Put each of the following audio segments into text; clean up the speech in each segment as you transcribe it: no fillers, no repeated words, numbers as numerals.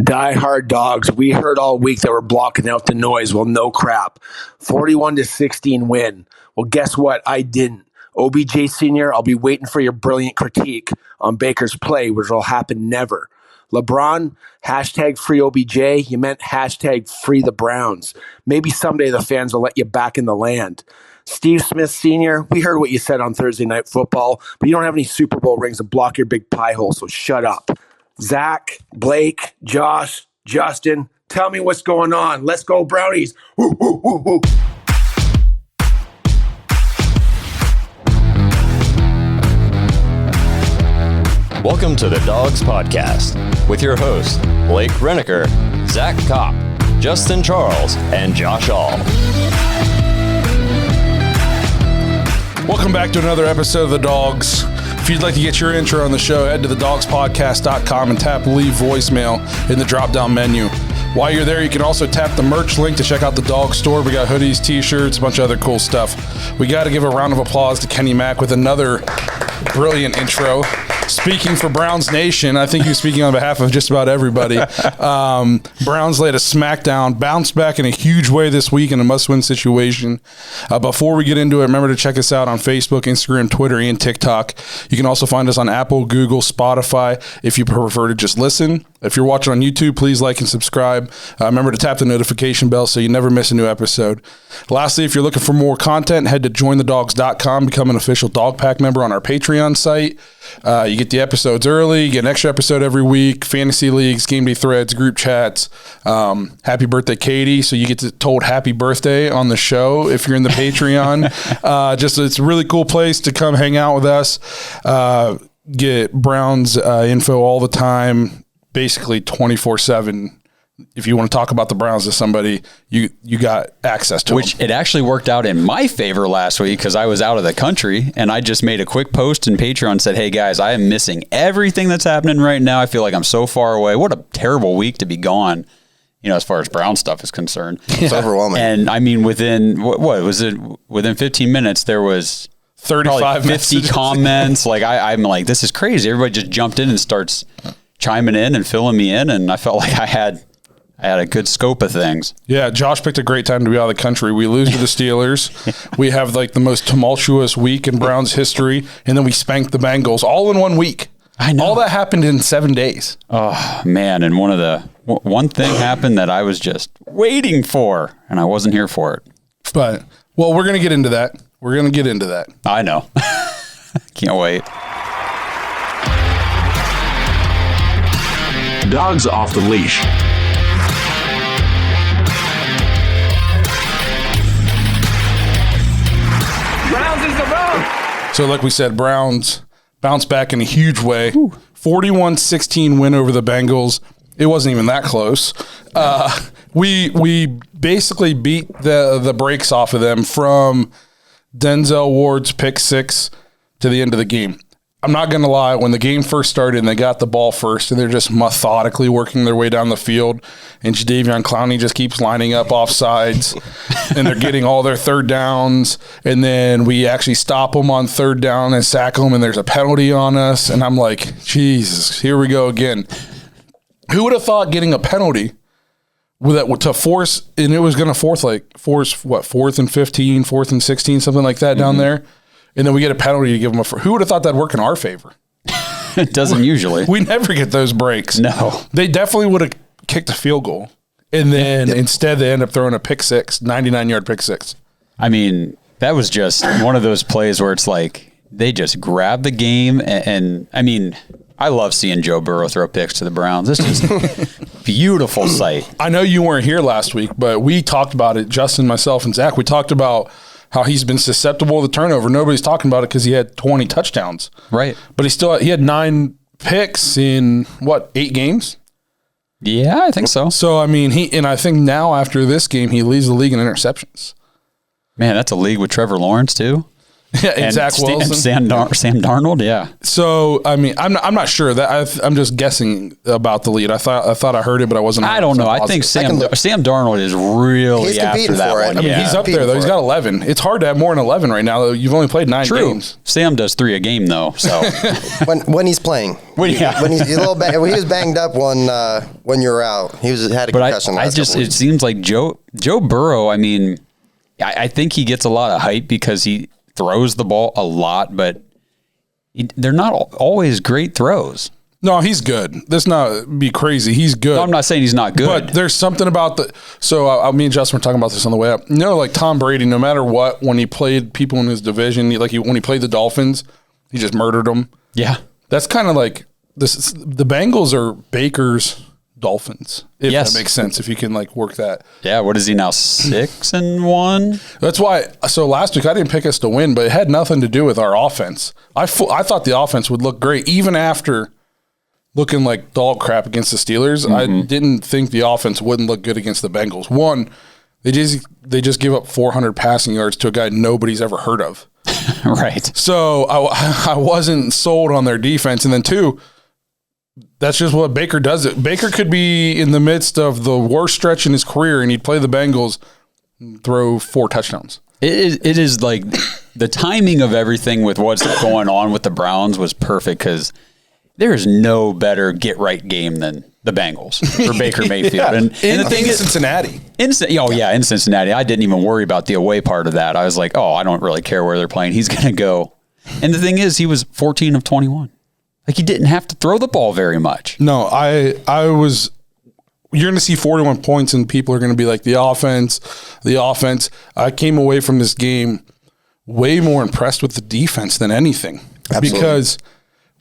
Die hard dogs. We heard all week that we're blocking out the noise. Well, no crap. 41-16 win. Well, guess what? I didn't. OBJ Sr., I'll be waiting for your brilliant critique on Baker's play, which will happen never. LeBron, hashtag free OBJ. You meant hashtag free the Browns. Maybe someday the fans will let you back in the land. Steve Smith Sr., we heard what you said on Thursday Night Football, but you don't have any Super Bowl rings to block your big pie hole, so shut up. Zach, Blake, Josh, Justin, tell me what's going on. Let's go, Brownies. Woo, woo, woo, woo. Welcome to the Dawgs Podcast with your hosts, Blake Reneker, Zach Kopp, Justin Charles, and Josh All. Welcome back to another episode of The Dawgs. If you'd like to get your intro on the show, head to thedogspodcast.com and tap leave voicemail in the drop-down menu. While you're there, you can also tap the merch link to check out the Dawgs store. We got hoodies, t-shirts, a bunch of other cool stuff. We got to give a round of applause to Kenny Mack with another brilliant intro. Speaking for Browns Nation, I think he's speaking on behalf of just about everybody. Browns laid a smackdown, bounced back in a huge way this week in a must-win situation. Before we get into it, remember to check us out on Facebook, Instagram, Twitter, and TikTok. You can also find us on Apple, Google, Spotify if you prefer to just listen. If you're watching on YouTube, please like and subscribe. Remember to tap the notification bell so you never miss a new episode. Lastly, if you're looking for more content, head to jointhedogs.com, become an official Dog Pack member on our Patreon site. You get the episodes early, you get an extra episode every week, fantasy leagues, game day threads, group chats. Happy birthday, Katie. So you get told happy birthday on the show if you're in the Patreon. It's a really cool place to come hang out with us. Get Browns info all the time, basically 24/7. If you want to talk about the Browns to somebody, you got access to Which them. It actually worked out in my favor last week because I was out of the country and I just made a quick post in Patreon and said, hey guys, I am missing everything that's happening right now. I feel like I'm so far away. What a terrible week to be gone, as far as Brown stuff is concerned. It's overwhelming. And I mean, within, what was it? Within 15 minutes, there was 35 50 messages. comments. I'm like, this is crazy. Everybody just jumped in and starts chiming in and filling me in. And I felt like I had a good scope of things. Yeah, Josh picked a great time to be out of the country. We lose to the Steelers. We have like the most tumultuous week in Browns history, and then we spanked the Bengals all in 1 week. I know. All that happened in 7 days. Oh, man. And one thing happened that I was just waiting for, and I wasn't here for it. But, well, we're going to get into that. I know. Can't wait. Dogs off the leash. So like we said, Browns bounced back in a huge way. 41-16 win over the Bengals. It wasn't even that close. We basically beat the brakes off of them from Denzel Ward's pick six to the end of the game. I'm not going to lie, when the game first started and they got the ball first and they're just methodically working their way down the field and Jadeveon Clowney just keeps lining up off sides and they're getting all their third downs, and then we actually stop them on third down and sack them and there's a penalty on us, and I'm like, Jesus, here we go again. Who would have thought getting a penalty to force, and it was going to force 4th and 15, 4th and 16, something like that down there. And then we get a penalty to give them who would have thought that'd work in our favor? It doesn't usually. We never get those breaks. No. They definitely would have kicked a field goal. And then instead they end up throwing a pick six, 99-yard pick six. I mean, that was just one of those plays where it's like they just grab the game. And I mean, I love seeing Joe Burrow throw picks to the Browns. This is beautiful sight. I know you weren't here last week, but we talked about it, Justin, myself, and Zach. We talked about how he's been susceptible to turnover. Nobody's talking about it because he had 20 touchdowns. Right. But he had 9 picks in, 8 games? Yeah, I think so. So, I mean, I think now after this game, he leads the league in interceptions. Man, that's a league with Trevor Lawrence, too. Yeah, and Zach Wilson. Sam Darnold, yeah. So, I mean, I'm not sure that I'm just guessing about the lead. I thought I heard it, but I wasn't. I don't know. I think Sam Darnold is really after that one. I mean, he's up there though. He's got 11. It's hard to have more than 11 right now. You've only played 9 games. Sam does 3 a game though. So when he's playing, when he's a little he was banged up when you were out. He had a concussion. But it seems like Joe Burrow. I mean, I think he gets a lot of hype because he throws the ball a lot, but they're not always great throws. No, he's good. Let's not be crazy. He's good. No, I'm not saying he's not good. But there's something about me and Justin were talking about this on the way up. Like Tom Brady, no matter what, when he played people in his division, when he played the Dolphins, he just murdered them. Yeah. That's kind of like this. The Bengals are Baker's Dolphins, if that makes sense, if you can work that. Yeah, what is he now, 6-1? That's why. So last week I didn't pick us to win, but it had nothing to do with our offense. I thought the offense would look great even after looking like dog crap against the Steelers. I didn't think the offense wouldn't look good against the Bengals. One, they just give up 400 passing yards to a guy nobody's ever heard of. Right. So I wasn't sold on their defense, and then 2. That's just what Baker does. Baker could be in the midst of the worst stretch in his career, and he'd play the Bengals, and throw 4 touchdowns. It is like the timing of everything with what's going on with the Browns was perfect because there is no better get-right game than the Bengals for Baker Mayfield. Yeah. And the thing is, Cincinnati. In Cincinnati. I didn't even worry about the away part of that. I was like, I don't really care where they're playing. He's going to go. And the thing is, he was 14 of 21. He didn't have to throw the ball very much. No, I was. You're going to see 41 points, and people are going to be like, the offense. I came away from this game way more impressed with the defense than anything. Absolutely. Because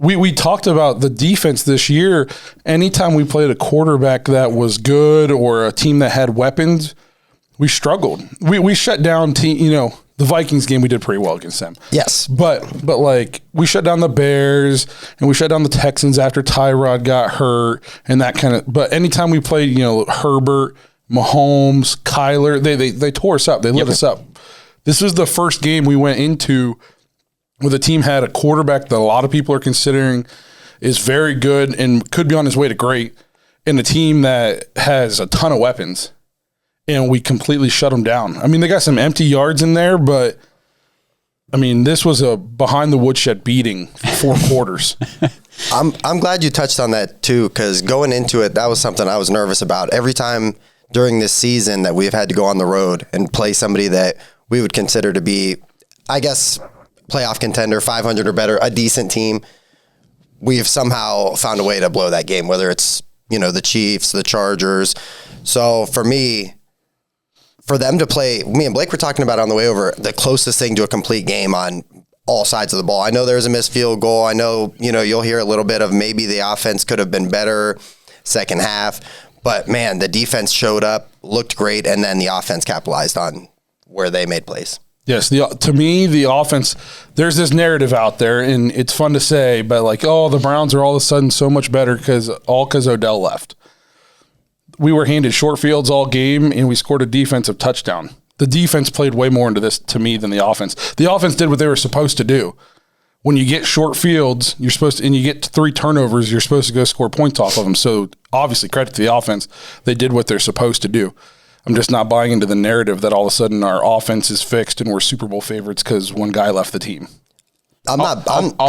we talked about the defense this year. Anytime we played a quarterback that was good or a team that had weapons, we struggled. We shut down the Vikings game, we did pretty well against them. Yes. But we shut down the Bears and we shut down the Texans after Tyrod got hurt and that kind of. But anytime we played, Herbert, Mahomes, Kyler, they tore us up. They lit us up. This was the first game we went into where the team had a quarterback that a lot of people are considering is very good and could be on his way to great, and a team that has a ton of weapons. And we completely shut them down. I mean, they got some empty yards in there, but I mean, this was a behind the woodshed beating for 4 quarters. I'm glad you touched on that too, because going into it, that was something I was nervous about. Every time during this season that we've had to go on the road and play somebody that we would consider to be, I guess, playoff contender, 500 or better, a decent team, we have somehow found a way to blow that game, whether it's, the Chiefs, the Chargers. So for me, for them to play, me and Blake were talking about on the way over, the closest thing to a complete game on all sides of the ball. I know there's a missed field goal. I know, you'll hear a little bit of maybe the offense could have been better second half. But, man, the defense showed up, looked great, and then the offense capitalized on where they made plays. Yes, to me, the offense, there's this narrative out there, and it's fun to say, but the Browns are all of a sudden so much better because Odell left. We were handed short fields all game, and we scored a defensive touchdown. The defense played way more into this to me than the offense. The offense did what they were supposed to do. When you get short fields, and you get 3 turnovers, you're supposed to go score points off of them. So obviously, credit to the offense. They did what they're supposed to do. I'm just not buying into the narrative that all of a sudden our offense is fixed and we're Super Bowl favorites because one guy left the team. I'll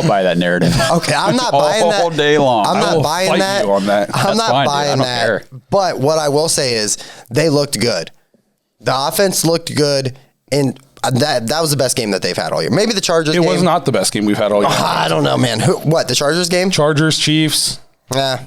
buy that narrative. Okay, I'm not buying that all day long. I'm not buying that. You on that. I'm not buying that. But what I will say is they looked good. The offense looked good, and that was the best game that they've had all year. Maybe the Chargers game. It was not the best game we've had all year. I don't know, man. The Chargers game? Chargers, Chiefs. Yeah.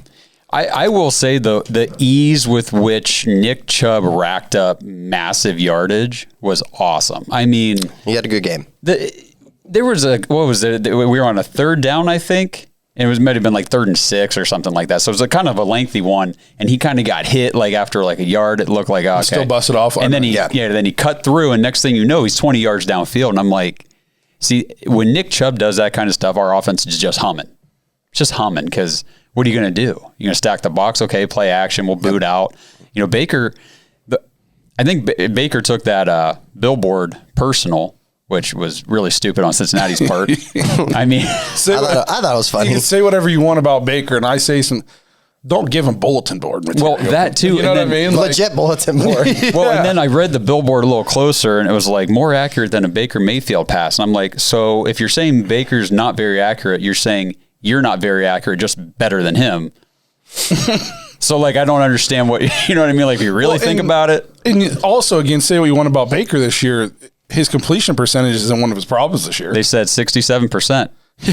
I will say the ease with which Nick Chubb racked up massive yardage was awesome. I mean, he had a good game. There was we were on a 3rd down, I think, and it might have been 3rd and 6 or something like that. So it was kind of a lengthy one, and he kind of got hit after a yard. It looked like okay. Still busted off, and then he cut through, and next thing you know, he's 20 yards downfield, and I'm like, see, when Nick Chubb does that kind of stuff, our offense is just humming. It's just humming because what are you going to do? You're going to stack the box, okay? Play action, we'll boot out. Baker. I think Baker took that billboard personal, which was really stupid on Cincinnati's part. I mean, I thought it was funny. You can say whatever you want about Baker, and I say don't give him bulletin board material. well, that too. You know what I mean? Legit bulletin board. Well, and then I read the billboard a little closer, and it was like more accurate than a Baker Mayfield pass. And I'm like, so if you're saying Baker's not very accurate, you're saying you're not very accurate, just better than him. So, like, I don't understand what, you know what I mean? Like, if you really think about it. And also, again, say what you want about Baker this year. His completion percentage isn't one of his problems this year. They said 67%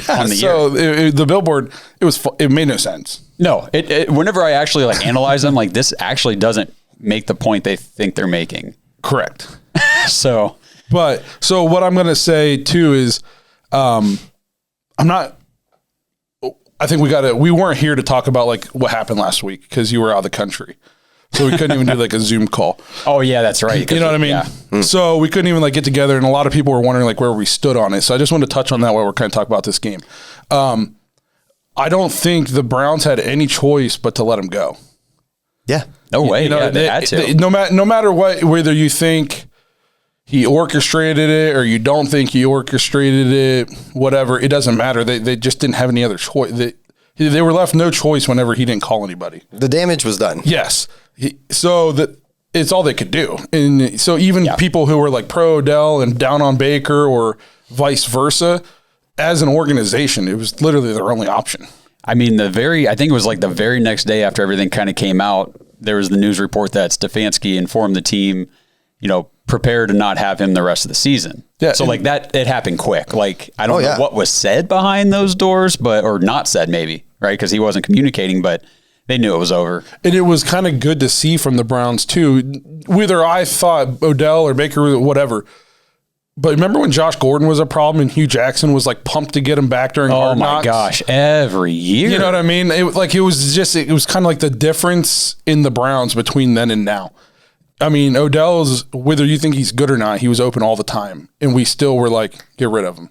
on the so year. The billboard, it made no sense. No, whenever I actually like analyze them, like this actually doesn't make the point they think they're making. Correct. So what I'm going to say too is, I think we weren't here to talk about like what happened last week because you were out of the country. So we couldn't even do like a Zoom call. Oh yeah, that's right. You know what I mean? Yeah. So we couldn't even like get together, and a lot of people were wondering like where we stood on it. So I just wanted to touch on that while we're kind of talking about this game. I don't think the Browns had any choice but to let him go. Yeah. No way. They had to. No matter what, whether you think he orchestrated it or you don't think he orchestrated it, whatever, it doesn't matter. They just didn't have any other choice. They were left no choice whenever he didn't call anybody. The damage was done. Yes. So it's all they could do. And so even people who were like pro Odell and down on Baker or vice versa, as an organization, it was literally their only option. I mean, I think it was like the very next day after everything kind of came out, there was the news report that Stefanski informed the team, prepare to not have him the rest of the season. Yeah, so like that, it happened quick. Like, I don't know what was said behind those doors, or not said maybe, right? Because he wasn't communicating, but they knew it was over. And it was kind of good to see from the Browns too. Whether I thought Odell or Baker, whatever. But remember when Josh Gordon was a problem and Hugh Jackson was like pumped to get him back during Hard Knocks? Oh my gosh, every year. You know what I mean? It was kind of like the difference in the Browns between then and now. I mean, Odell's, whether you think he's good or not, he was open all the time. And we still were like, get rid of him.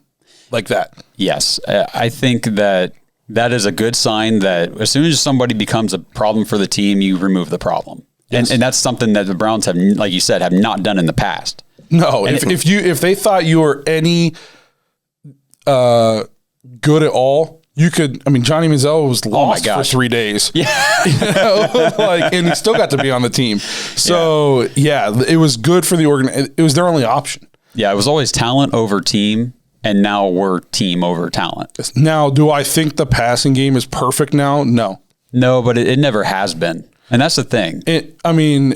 Like that. Yes. I think that is a good sign that as soon as somebody becomes a problem for the team, you remove the problem. Yes. And that's something that the Browns have, like you said, have not done in the past. No, if they thought you were any good at all, you could. I mean, Johnny Manziel was lost for 3 days. Yeah, and he still got to be on the team. So it was good for the organization. It was their only option. Yeah, it was always talent over team, and now we're team over talent. Now, do I think the passing game is perfect now? No, but it never has been, and that's the thing. I'm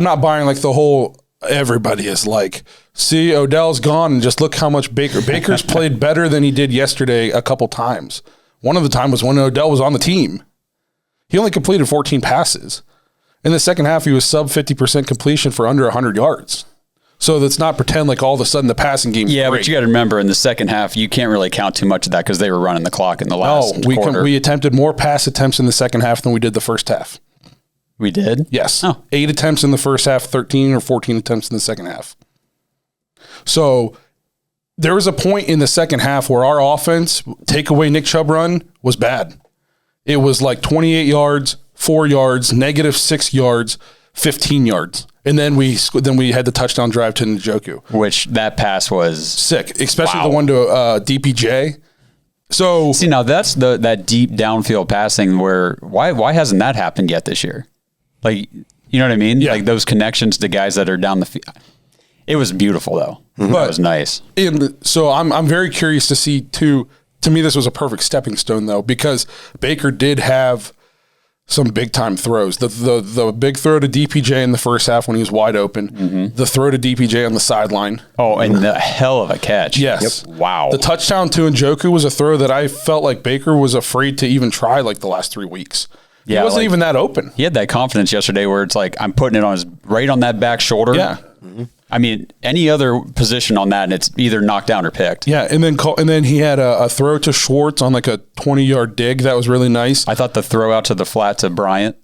not buying like the whole. Everybody is like, see, Odell's gone, and just look how much Baker's played better than he did yesterday a couple times. One of the time was when Odell was on the team. He only completed 14 passes. In the second half, he was sub 50% completion for under 100 yards. So let's not pretend like all of a sudden the passing game. Yeah, but you got to remember in the second half, you can't really count too much of that because they were running the clock in the last quarter. We attempted more pass attempts in the second half than we did the first half. We did? Yes. 8 attempts in the first half, 13 or 14 attempts in the second half. So there was a point in the second half where our offense, take away Nick Chubb run, was bad. It was like 28 yards, 4 yards, -6 yards, 15 yards. And then we had the touchdown drive to Njoku. Which that pass was sick, especially the one to DPJ. So see, now that's that deep downfield passing where why hasn't that happened yet this year? Like, you know what I mean? Yeah. Like those connections to guys that are down the field. It was beautiful though. It was nice. So I'm very curious to see too. To me, this was a perfect stepping stone though, because Baker did have some big time throws. The big throw to DPJ in the first half when he was wide open. The throw to DPJ on the sideline. Oh, and the hell of a catch. Yes. Yep. Wow. The touchdown to Njoku was a throw that I felt like Baker was afraid to even try like the last 3 weeks. He wasn't even that open. He had that confidence yesterday where it's like, I'm putting it right on that back shoulder. Yeah. I mean, any other position on that, and it's either knocked down or picked. Yeah, and then he had a throw to Schwartz on like a 20-yard dig that was really nice. I thought the throw out to the flat to Bryant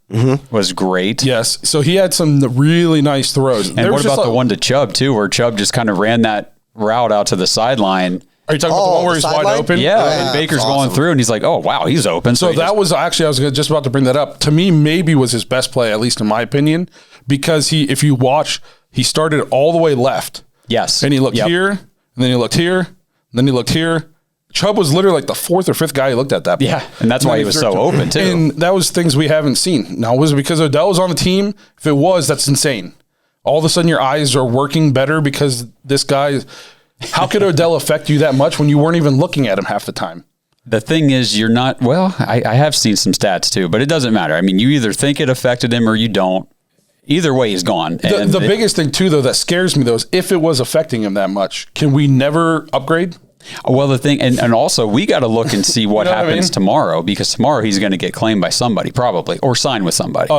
was great. Yes, so he had some really nice throws. And what about the one to Chubb too, where Chubb just kind of ran that route out to the sideline? Are you talking about the one where he's wide open? Yeah, and Baker's going through, and he's like, "Oh wow, he's open." So that was actually, I was just about to bring that up. To me, maybe was his best play, at least in my opinion, because if you watch, he started all the way left. Yes. And he looked here, and then he looked here, and then he looked here. Chubb was literally like the fourth or fifth guy he looked at that point. Yeah, and that's why he was so open, too. And that was things we haven't seen. Now, was it because Odell was on the team? If it was, that's insane. All of a sudden, your eyes are working better because this guy... How could Odell affect you that much when you weren't even looking at him half the time? The thing is, you're not... Well, I have seen some stats, too, but it doesn't matter. I mean, you either think it affected him or you don't. Either way, he's gone. The biggest thing, too, though, that scares me, though, is if it was affecting him that much, can we never upgrade? Well, the thing, and also we got to look and see what happens tomorrow, because tomorrow he's going to get claimed by somebody probably, or sign with somebody.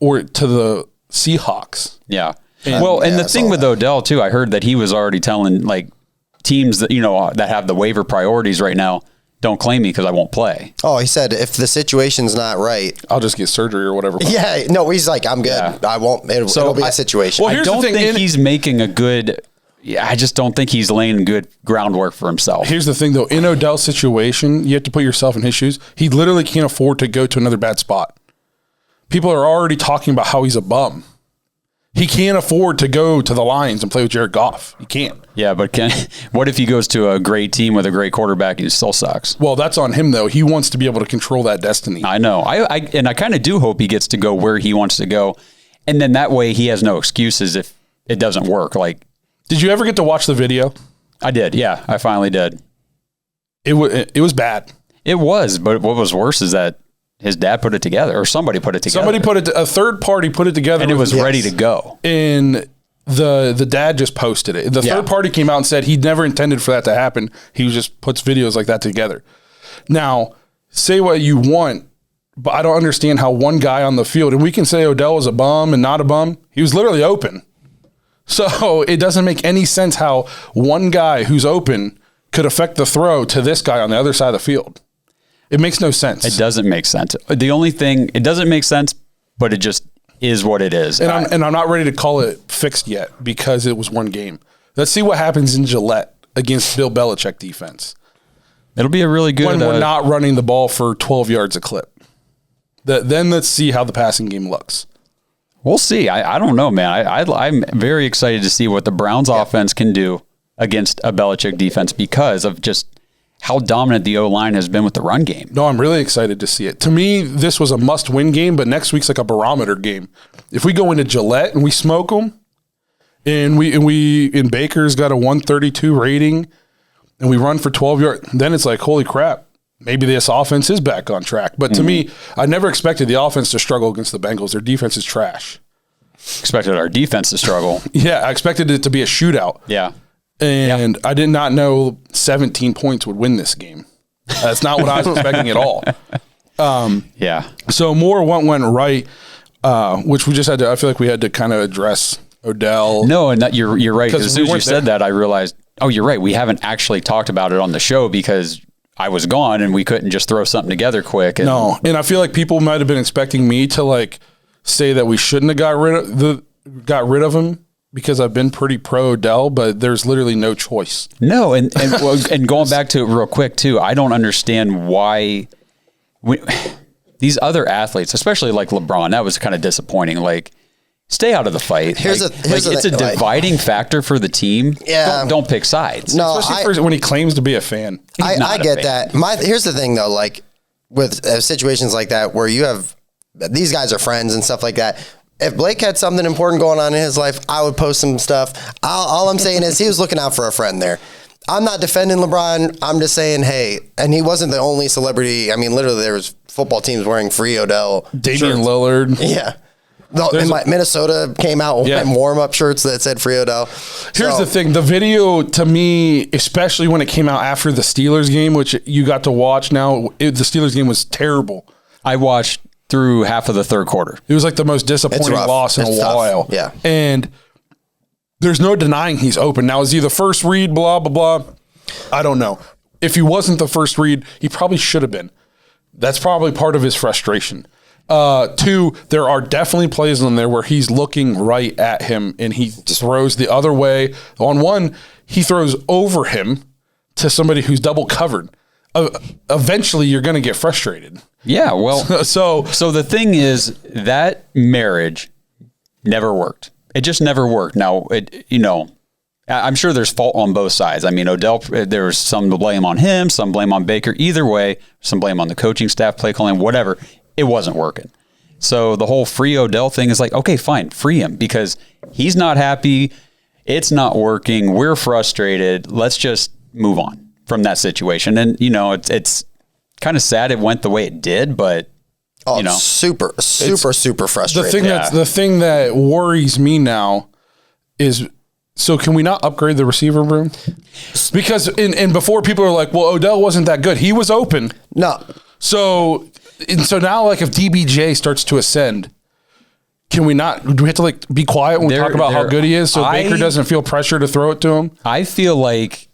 Or to the Seahawks. Yeah. And the thing with Odell, too, I heard that he was already telling like teams that, that have the waiver priorities right now, don't claim me because I won't play. Oh, he said if the situation's not right, I'll just get surgery or whatever. Yeah, no, he's like, I'm good. Yeah. I won't. It'll be a situation. Well, I don't think he's making a good... Yeah, I just don't think he's laying good groundwork for himself. Here's the thing, though. In Odell's situation, you have to put yourself in his shoes. He literally can't afford to go to another bad spot. People are already talking about how he's a bum. He can't afford to go to the Lions and play with Jared Goff. He can't. Yeah, but what if he goes to a great team with a great quarterback and he still sucks? Well, that's on him, though. He wants to be able to control that destiny. I know. I kind of do hope he gets to go where he wants to go. And then that way he has no excuses if it doesn't work. Like, did you ever get to watch the video? I did. Yeah, I finally did. It was bad. It was, but what was worse is that his dad put it together, or somebody put it together. A third party put it together. And it was ready to go. And the dad just posted it. The third party came out and said he never intended for that to happen. He just puts videos like that together. Now, say what you want, but I don't understand how one guy on the field, and we can say Odell was a bum and not a bum. He was literally open. So it doesn't make any sense how one guy who's open could affect the throw to this guy on the other side of the field. It makes no sense. It doesn't make sense. The only thing, it doesn't make sense, but it just is what it is. And I'm not ready to call it fixed yet because it was one game. Let's see what happens in Gillette against Bill Belichick defense. It'll be a really good... When we're not running the ball for 12 yards a clip. Then let's see how the passing game looks. We'll see. I don't know, man. I'm very excited to see what the Browns offense can do against a Belichick defense because of just how dominant the O-line has been with the run game. No, I'm really excited to see it. To me, this was a must-win game, but next week's like a barometer game. If we go into Gillette and we smoke them, and Baker's got a 132 rating, and we run for 12 yards, then it's like, holy crap. Maybe this offense is back on track. But to me, I never expected the offense to struggle against the Bengals. Their defense is trash. Expected our defense to struggle. Yeah, I expected it to be a shootout. Yeah. And I did not know 17 points would win this game. That's not what I was expecting at all. Yeah. So more went right, which we just had to, I feel like we had to kind of address Odell. No, and you're right. Because as soon as you said that, I realized, oh, you're right. We haven't actually talked about it on the show because I was gone and we couldn't just throw something together quick. No, and I feel like people might have been expecting me to like say that we shouldn't have got rid of him because I've been pretty pro Odell, but there's literally no choice. No, and going back to it real quick too, I don't understand why these other athletes, especially like LeBron, that was kind of disappointing. Like, stay out of the fight. It's a dividing factor for the team. Yeah. Don't pick sides. No, especially when he claims to be a fan. I get that. Here's the thing, though. Like with situations like that, where you have these guys are friends and stuff like that. If Blake had something important going on in his life, I would post some stuff. All I'm saying is he was looking out for a friend there. I'm not defending LeBron. I'm just saying, hey, and he wasn't the only celebrity. I mean, literally, there was football teams wearing free Odell. Damian Lillard. Yeah. Minnesota came out in warm-up shirts that said free Odell. Here's the thing. The video, to me, especially when it came out after the Steelers game, which you got to watch now, the Steelers game was terrible. I watched through half of the third quarter. It was like the most disappointing loss in a while. Yeah. And there's no denying he's open. Now, is he the first read, blah, blah, blah? I don't know. If he wasn't the first read, he probably should have been. That's probably part of his frustration. Two, there are definitely plays on there where he's looking right at him and he throws the other way. On one, he throws over him to somebody who's double covered. Eventually, you're going to get frustrated. Yeah, well, so the thing is that marriage never worked. It just never worked. Now, I'm sure there's fault on both sides. I mean, Odell, there was some blame on him, some blame on Baker. Either way, some blame on the coaching staff, play calling, whatever. It wasn't working. So the whole free Odell thing is like, okay, fine, free him because he's not happy. It's not working. We're frustrated. Let's just move on from that situation. And, it's kind of sad it went the way it did, but, super frustrating. The thing that worries me now is, so can we not upgrade the receiver room? Because and before people are like, well, Odell wasn't that good. He was open. No. So now, like, if DBJ starts to ascend, can we not? Do we have to like be quiet when we talk about how good he is, so Baker doesn't feel pressure to throw it to him? I feel like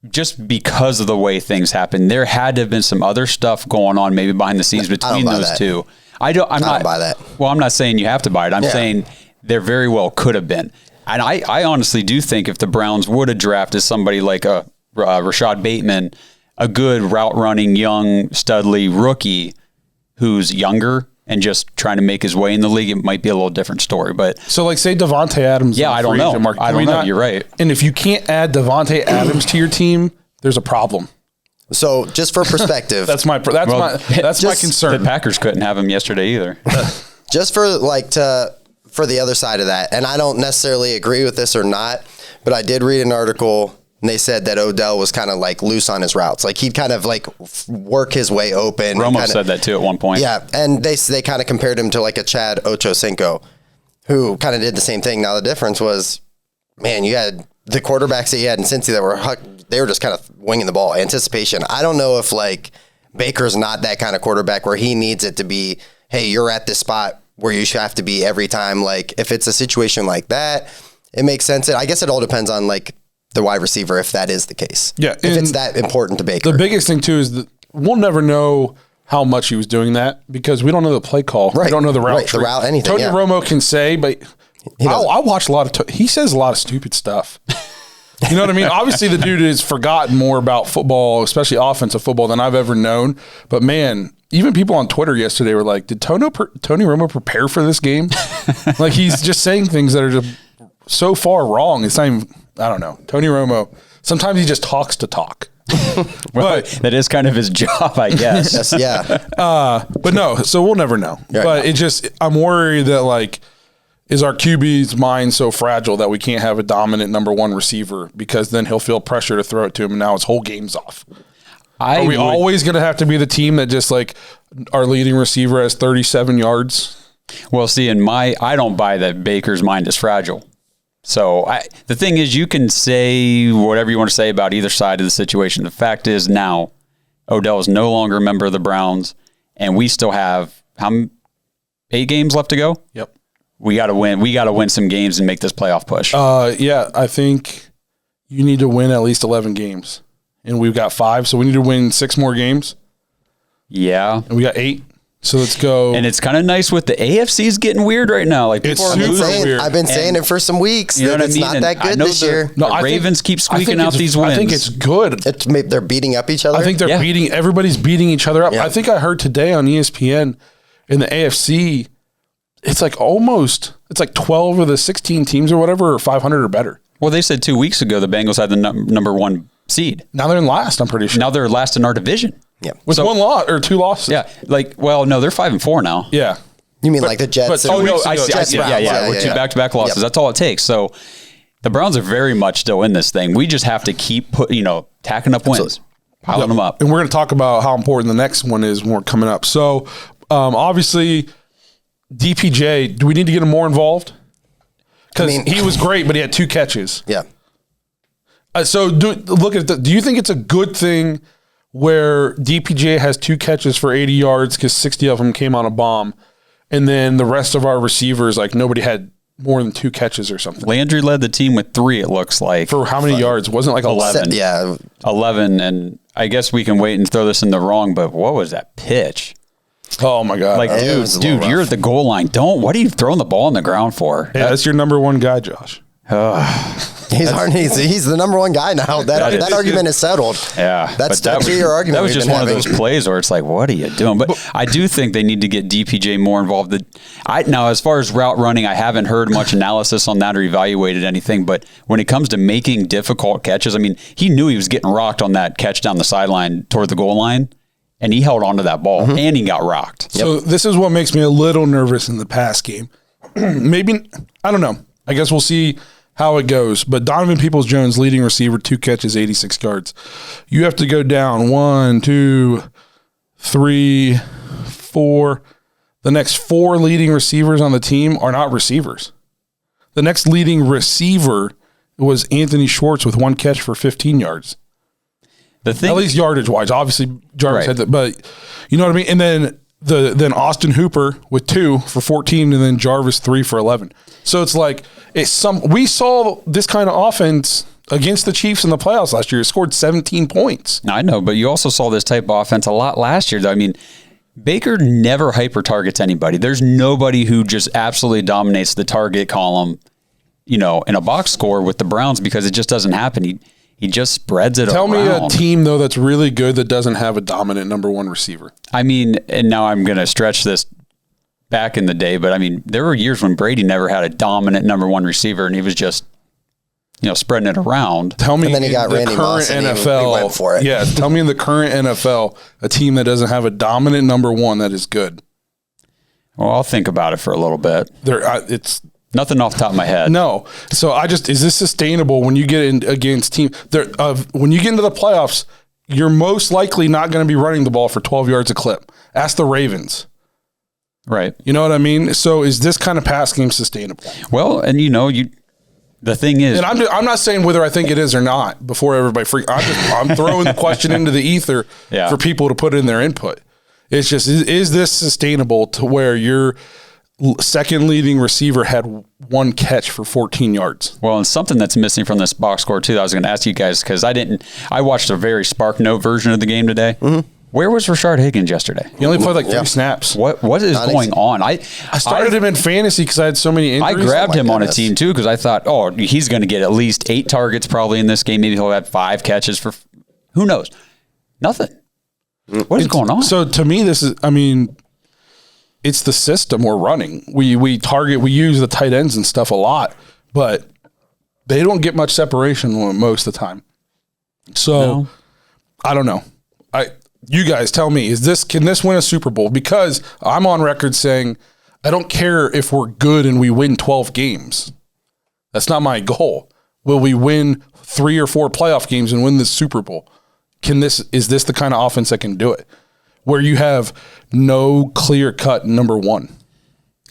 just because of the way things happen, there had to have been some other stuff going on, maybe behind the scenes between those two. I don't buy that. Well, I'm not saying you have to buy it. I'm saying there very well could have been. And I honestly do think if the Browns would have drafted somebody like a Rashad Bateman, a good route running young Studley rookie who's younger and just trying to make his way in the league, it might be a little different story. But so, like, say Devontae Adams. Yeah, I don't know. I don't know. You're right. And if you can't add Devontae Adams to your team, there's a problem. So, just for perspective, that's my concern. The Packers couldn't have him yesterday either. Just for for the other side of that, and I don't necessarily agree with this or not, but I did read an article and they said that Odell was kind of like loose on his routes. Like he'd kind of like work his way open. Romo said that too at one point. Yeah. And they kind of compared him to like a Chad Ochocinco who kind of did the same thing. Now the difference was, man, you had the quarterbacks that you had in Cincy that they were just kind of winging the ball. Anticipation. I don't know if like Baker's not that kind of quarterback where he needs it to be, hey, you're at this spot where you should have to be every time. Like if it's a situation like that, it makes sense. I guess it all depends on like the wide receiver, if that is the case. Yeah. If it's that important to Baker. The biggest thing too is that we'll never know how much he was doing that because we don't know the play call. Right. We don't know the route. Right. The route, anything. Tony Romo can say, but I watch a lot of, he says a lot of stupid stuff. You know what I mean? Obviously, the dude has forgotten more about football, especially offensive football, than I've ever known. But man, even people on Twitter yesterday were like, did Tony Romo prepare for this game? Like he's just saying things that are just so far wrong. It's not even, I don't know. Tony Romo, sometimes he just talks to talk. But that is kind of his job, I guess. Yes, yeah. But no, so we'll never know. Right. But it just, I'm worried that like, is our QB's mind so fragile that we can't have a dominant number one receiver because then he'll feel pressure to throw it to him and now his whole game's off. Are we always going to have to be the team that just like our leading receiver has 37 yards? Well, see, I don't buy that Baker's mind is fragile. So the thing is, you can say whatever you want to say about either side of the situation. The fact is now Odell is no longer a member of the Browns and we still have 8 games left to go? Yep. We got to win. We got to win some games and make this playoff push. Yeah, I think you need to win at least 11 games. And we've got 5, so we need to win 6 more games. Yeah. And we got 8. So let's go. And it's kind of nice with the AFC's getting weird right now. Like people are super weird. I've been saying it for some weeks. You know what it's I mean? not that good this year. The Ravens keep squeaking out these wins. I think it's good. They're beating up each other. I think they're everybody's beating each other up. Yeah. I think I heard today on ESPN in the AFC, it's like 12 of the 16 teams or whatever are 500 or better. Well, they said 2 weeks ago the Bengals had the number 1 seed. Now they're in last, I'm pretty sure. Now they're last in our division. Yeah. With 1 loss or 2 losses. Yeah. No, they're 5-4 now. Yeah. You mean like the Jets? I see. Yeah. We're 2 back-to-back losses. Yep. That's all it takes. So the Browns are very much still in this thing. We just have to keep tacking up wins, piling them up. And we're going to talk about how important the next one is when we're coming up. So obviously, DPJ, do we need to get him more involved? Because he was great, but he had 2 catches. Yeah. So do you think it's a good thing where DPJ has 2 catches for 80 yards because 60 of them came on a bomb, and then the rest of our receivers, like nobody had more than 2 catches or something? Landry led the team with 3, it looks like. For how many yards? Wasn't it like 11? Yeah. 11, and I guess we can wait and throw this in the wrong, but what was that pitch? Oh my God. Like, dude, you're at the goal line. What are you throwing the ball on the ground for? Yeah, that's your number 1 guy, Josh. He's the number one guy now. That argument is settled. Yeah, that's your argument. That was just one of those plays where it's like, what are you doing? But I do think they need to get DPJ more involved. Now, as far as route running, I haven't heard much analysis on that or evaluated anything. But when it comes to making difficult catches, I mean, he knew he was getting rocked on that catch down the sideline toward the goal line, and he held onto that ball, and he got rocked. So this is what makes me a little nervous in the pass game. Maybe, I don't know. I guess we'll see how it goes. But Donovan Peoples-Jones, leading receiver, 2 catches, 86 yards. You have to go down 1, 2, 3, 4. The next 4 leading receivers on the team are not receivers. The next leading receiver was Anthony Schwartz with 1 catch for 15 yards. At least yardage-wise. Obviously, Jarvis had that. But you know what I mean? And then Austin Hooper with 2 for 14, and then Jarvis 3 for 11. So it's like we saw this kind of offense against the Chiefs in the playoffs last year. It scored 17 points. I know, but you also saw this type of offense a lot last year. I mean, Baker never hyper targets anybody. There's nobody who just absolutely dominates the target column, in a box score with the Browns, because it just doesn't happen. He just spreads it around. Tell me a team, though, that's really good that doesn't have a dominant number 1 receiver. I mean, and now I'm going to stretch this back in the day, but I mean, there were years when Brady never had a dominant number 1 receiver, and he was just, spreading it around. Tell me, and then he got Randy Moss and NFL. He went for it. Yeah, tell me in the current NFL a team that doesn't have a dominant number 1 that is good. Well, I'll think about it for a little bit. It's nothing off the top of my head. No. So is this sustainable when you get in against team? When you get into the playoffs, you're most likely not going to be running the ball for 12 yards a clip. Ask the Ravens. Right. You know what I mean? So is this kind of pass game sustainable? Well, and the thing is, and I'm not saying whether I think it is or not before everybody I'm throwing the question into the ether for people to put in their input. It's just, is this sustainable to where your second leading receiver had 1 catch for 14 yards? Well, and something that's missing from this box score too, that I was going to ask you guys, because I watched a very Spark Note version of the game today. Mm-hmm. Where was Rashard Higgins yesterday? He only played 3 snaps. What is going on? I started him in fantasy because I had so many injuries. I grabbed him on a team too because I thought, he's going to get at least 8 targets probably in this game. Maybe he'll have 5 catches for who knows? Nothing. What is going on? So to me, it's the system we're running. We use the tight ends and stuff a lot, but they don't get much separation most of the time. So I don't know. You guys tell me, can this win a Super Bowl? Because I'm on record saying I don't care if we're good and we win 12 games. That's not my goal. Will we win 3 or 4 playoff games and win this Super Bowl? Is this the kind of offense that can do it? Where you have no clear-cut number 1.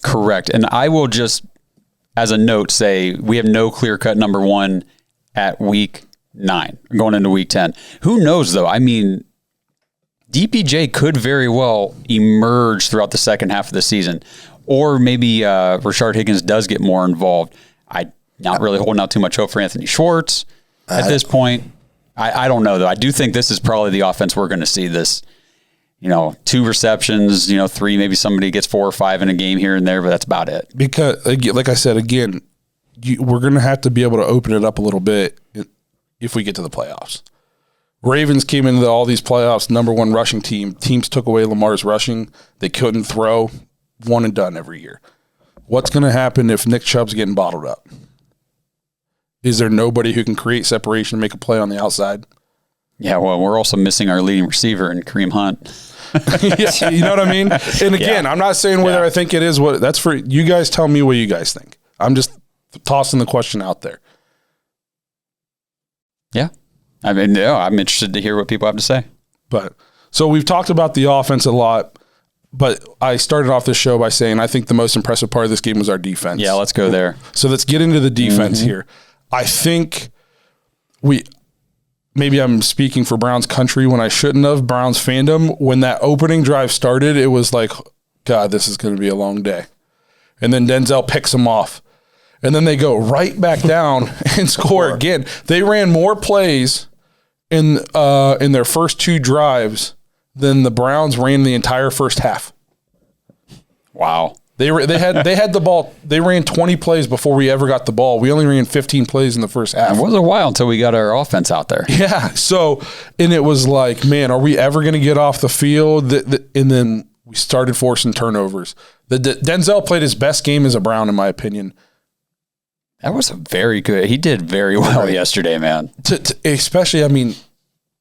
Correct. And I will just, as a note, say we have no clear-cut number 1 at week 9, going into week 10. Who knows, though? I mean, DPJ could very well emerge throughout the second half of the season. Or maybe Rashard Higgins does get more involved. I'm not really holding out too much hope for Anthony Schwartz at this point. I don't know, though. I do think this is probably the offense we're going to see this, 2 receptions, 3, maybe somebody gets 4 or 5 in a game here and there, but that's about it. Because, like I said, again, we're going to have to be able to open it up a little bit if we get to the playoffs. Ravens came into all these playoffs, number 1 rushing team. Teams took away Lamar's rushing. They couldn't throw. 1 and done every year. What's going to happen if Nick Chubb's getting bottled up? Is there nobody who can create separation and make a play on the outside? Yeah, well, we're also missing our leading receiver in Kareem Hunt. Yeah, you know what I mean? And again, I'm not saying whether I think it is that's for you guys. Tell me what you guys think. I'm just tossing the question out there. Yeah. I mean, I'm interested to hear what people have to say. But so we've talked about the offense a lot, but I started off this show by saying I think the most impressive part of this game was our defense. Yeah, let's go there. So let's get into the defense here. I think maybe I'm speaking for Browns country when I shouldn't have. Browns fandom, when that opening drive started, it was like, God, this is going to be a long day. And then Denzel picks them off. And then they go right back down and score again. They ran more plays in their first 2 drives than the Browns ran the entire first half. Wow. They had the ball. They ran 20 plays before we ever got the ball. We only ran 15 plays in the first half. It was a while until we got our offense out there. Yeah. So, and it was like, man, are we ever going to get off the field? And then we started forcing turnovers. Denzel played his best game as a Brown, in my opinion. That was a very good. He did very well yesterday, man. Especially, I mean,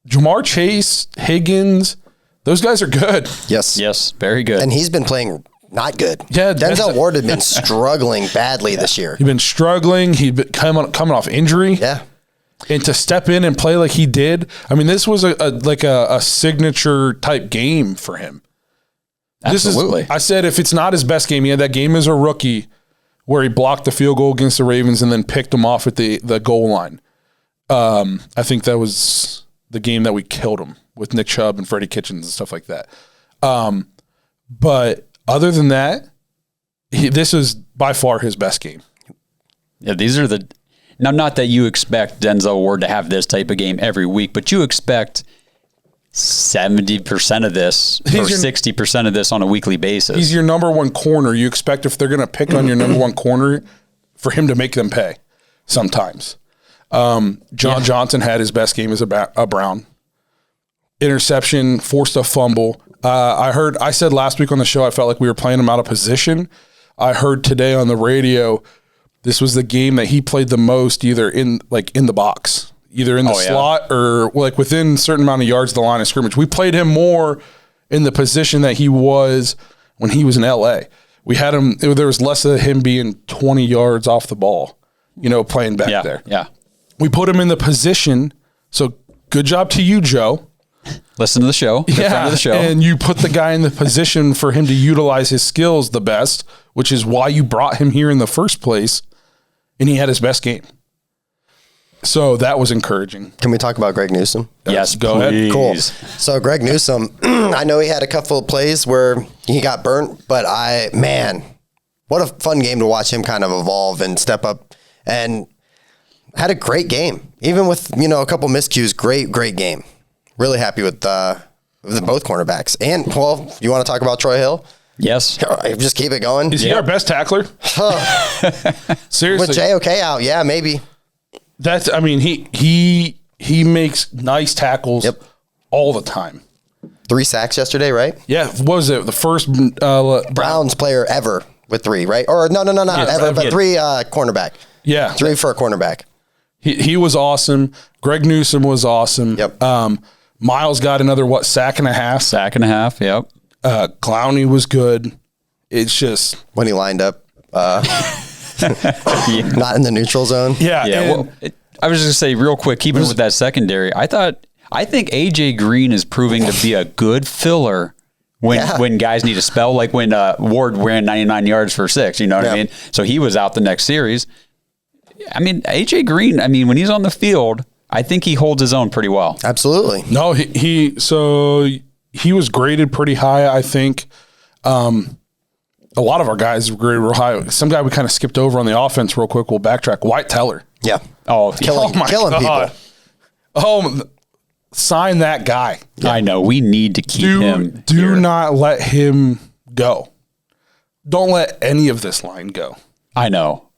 Jamar Chase, Higgins, those guys are good. Yes, very good. And he's been playing not good. Yeah, Denzel Ward had been struggling badly this year. He'd been struggling. He'd been coming off injury. Yeah. And to step in and play like he did, I mean, this was a signature type game for him. Absolutely. I said if it's not his best game, he had that game as a rookie where he blocked the field goal against the Ravens and then picked them off at the goal line. I think that was the game that we killed him with Nick Chubb and Freddie Kitchens and stuff like that. But other than that, this is by far his best game. Yeah, these are now, not that you expect Denzel Ward to have this type of game every week, but you expect 70% of this or 60% of this on a weekly basis. He's your number one corner. You expect if they're going to pick on your number one corner for him to make them pay sometimes. Johnson had his best game as a Brown. Interception, forced a fumble. I said last week on the show, I felt like we were playing him out of position. I heard today on the radio, this was the game that he played the most, either in the box, either in the slot or like within a certain amount of yards of the line of scrimmage. We played him more in the position that he was when he was in LA. We had him, there was less of him being 20 yards off the ball, playing back there. Yeah. We put him in the position. So good job to you, Joe. Listen to the show. Good friend of the show. And you put the guy in the position for him to utilize his skills the best, which is why you brought him here in the first place. And he had his best game. So that was encouraging. Can we talk about Greg Newsome? Yes, go ahead. Cool. So Greg Newsome, I know he had a couple of plays where he got burnt, but what a fun game to watch him kind of evolve and step up, and had a great game. Even with, a couple miscues, great game. Really happy with both cornerbacks. And, you want to talk about Troy Hill? Yes. Just keep it going. Is he our best tackler? Seriously. With JOK out, yeah, maybe. He makes nice tackles all the time. 3 sacks yesterday, right? Yeah. What was it? The first Browns player ever with 3, right? Or not ever, but 3 cornerback. Yeah. 3 for a cornerback. He was awesome. Greg Newsome was awesome. Yep. Myles got another, sack and a half? Sack and a half, yep. Clowney was good. It's just... when he lined up, not in the neutral zone. Yeah. I was just going to say real quick, keeping with that secondary, I think AJ Green is proving to be a good filler when guys need a spell, like when Ward ran 99 yards for 6, you know what I mean? So he was out the next series. I mean, AJ Green, when he's on the field, I think he holds his own pretty well. Absolutely. No, he was graded pretty high, I think. A lot of our guys were graded real high. Some guy we kind of skipped over on the offense real quick. We'll backtrack. White Teller. Yeah. Killing people. Oh, sign that guy. Yeah. I know. We need to keep him. Do not let him go. Don't let any of this line go. I know.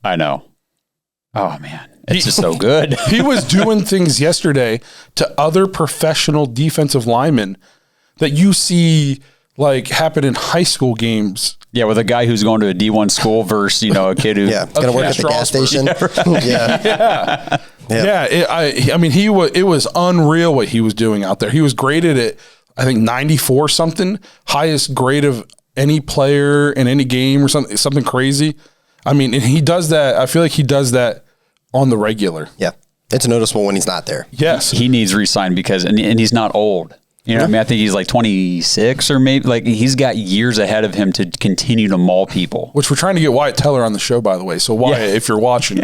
Oh, man. It's just so good. He was doing things yesterday to other professional defensive linemen that you see happen in high school games. Yeah, with a guy who's going to a D1 school versus, a kid who... going to work at the gas station. It was unreal what he was doing out there. He was graded at, I think, 94 something, highest grade of any player in any game or something crazy. And he does that. I feel like he does that on the regular. Yeah. It's noticeable when he's not there. Yes. He needs re-signed because he's not old. You know what I think he's 26 or maybe he's got years ahead of him to continue to maul people. Which we're trying to get Wyatt Teller on the show, by the way. So Wyatt, if you're watching,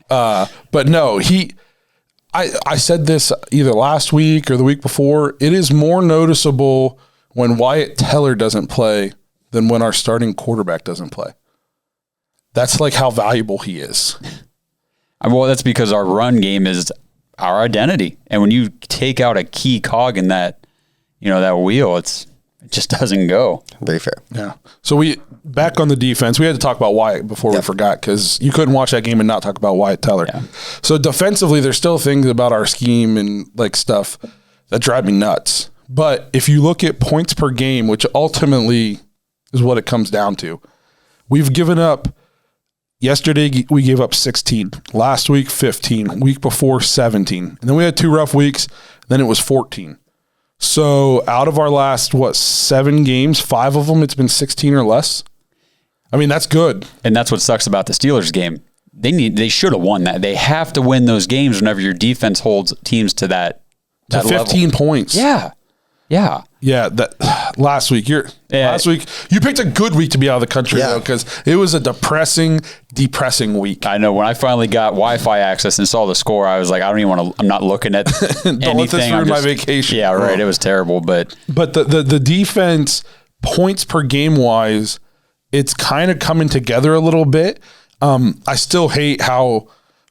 but no, I said this either last week or the week before. It is more noticeable when Wyatt Teller doesn't play than when our starting quarterback doesn't play. That's how valuable he is. Well, that's because our run game is our identity. And when you take out a key cog in that, that wheel, it's It just doesn't go. Very fair. Yeah. So back on the defense, we had to talk about Wyatt before we forgot, because you couldn't watch that game and not talk about Wyatt Teller. Yeah. So defensively, there's still things about our scheme and like stuff that drive me nuts. But if you look at points per game, which ultimately is what it comes down to, we've given up. Yesterday, we gave up 16. Last week, 15. Week before, 17. And then we had 2 rough weeks. Then it was 14. So out of our last, 7 games, 5 of them, it's been 16 or less. I mean, that's good. And that's what sucks about the Steelers game. They should have won that. They have to win those games whenever your defense holds teams to that to 15 level. Points. Yeah. That last week you picked a good week to be out of the country though, because it was a depressing week. I know. When I finally got Wi-Fi access and saw the score, I was like, I don't even want to. I'm not looking at Don't anything. let this ruin my vacation. Yeah, right. It was terrible, but the defense points per game wise, it's kind of coming together a little bit. I still hate how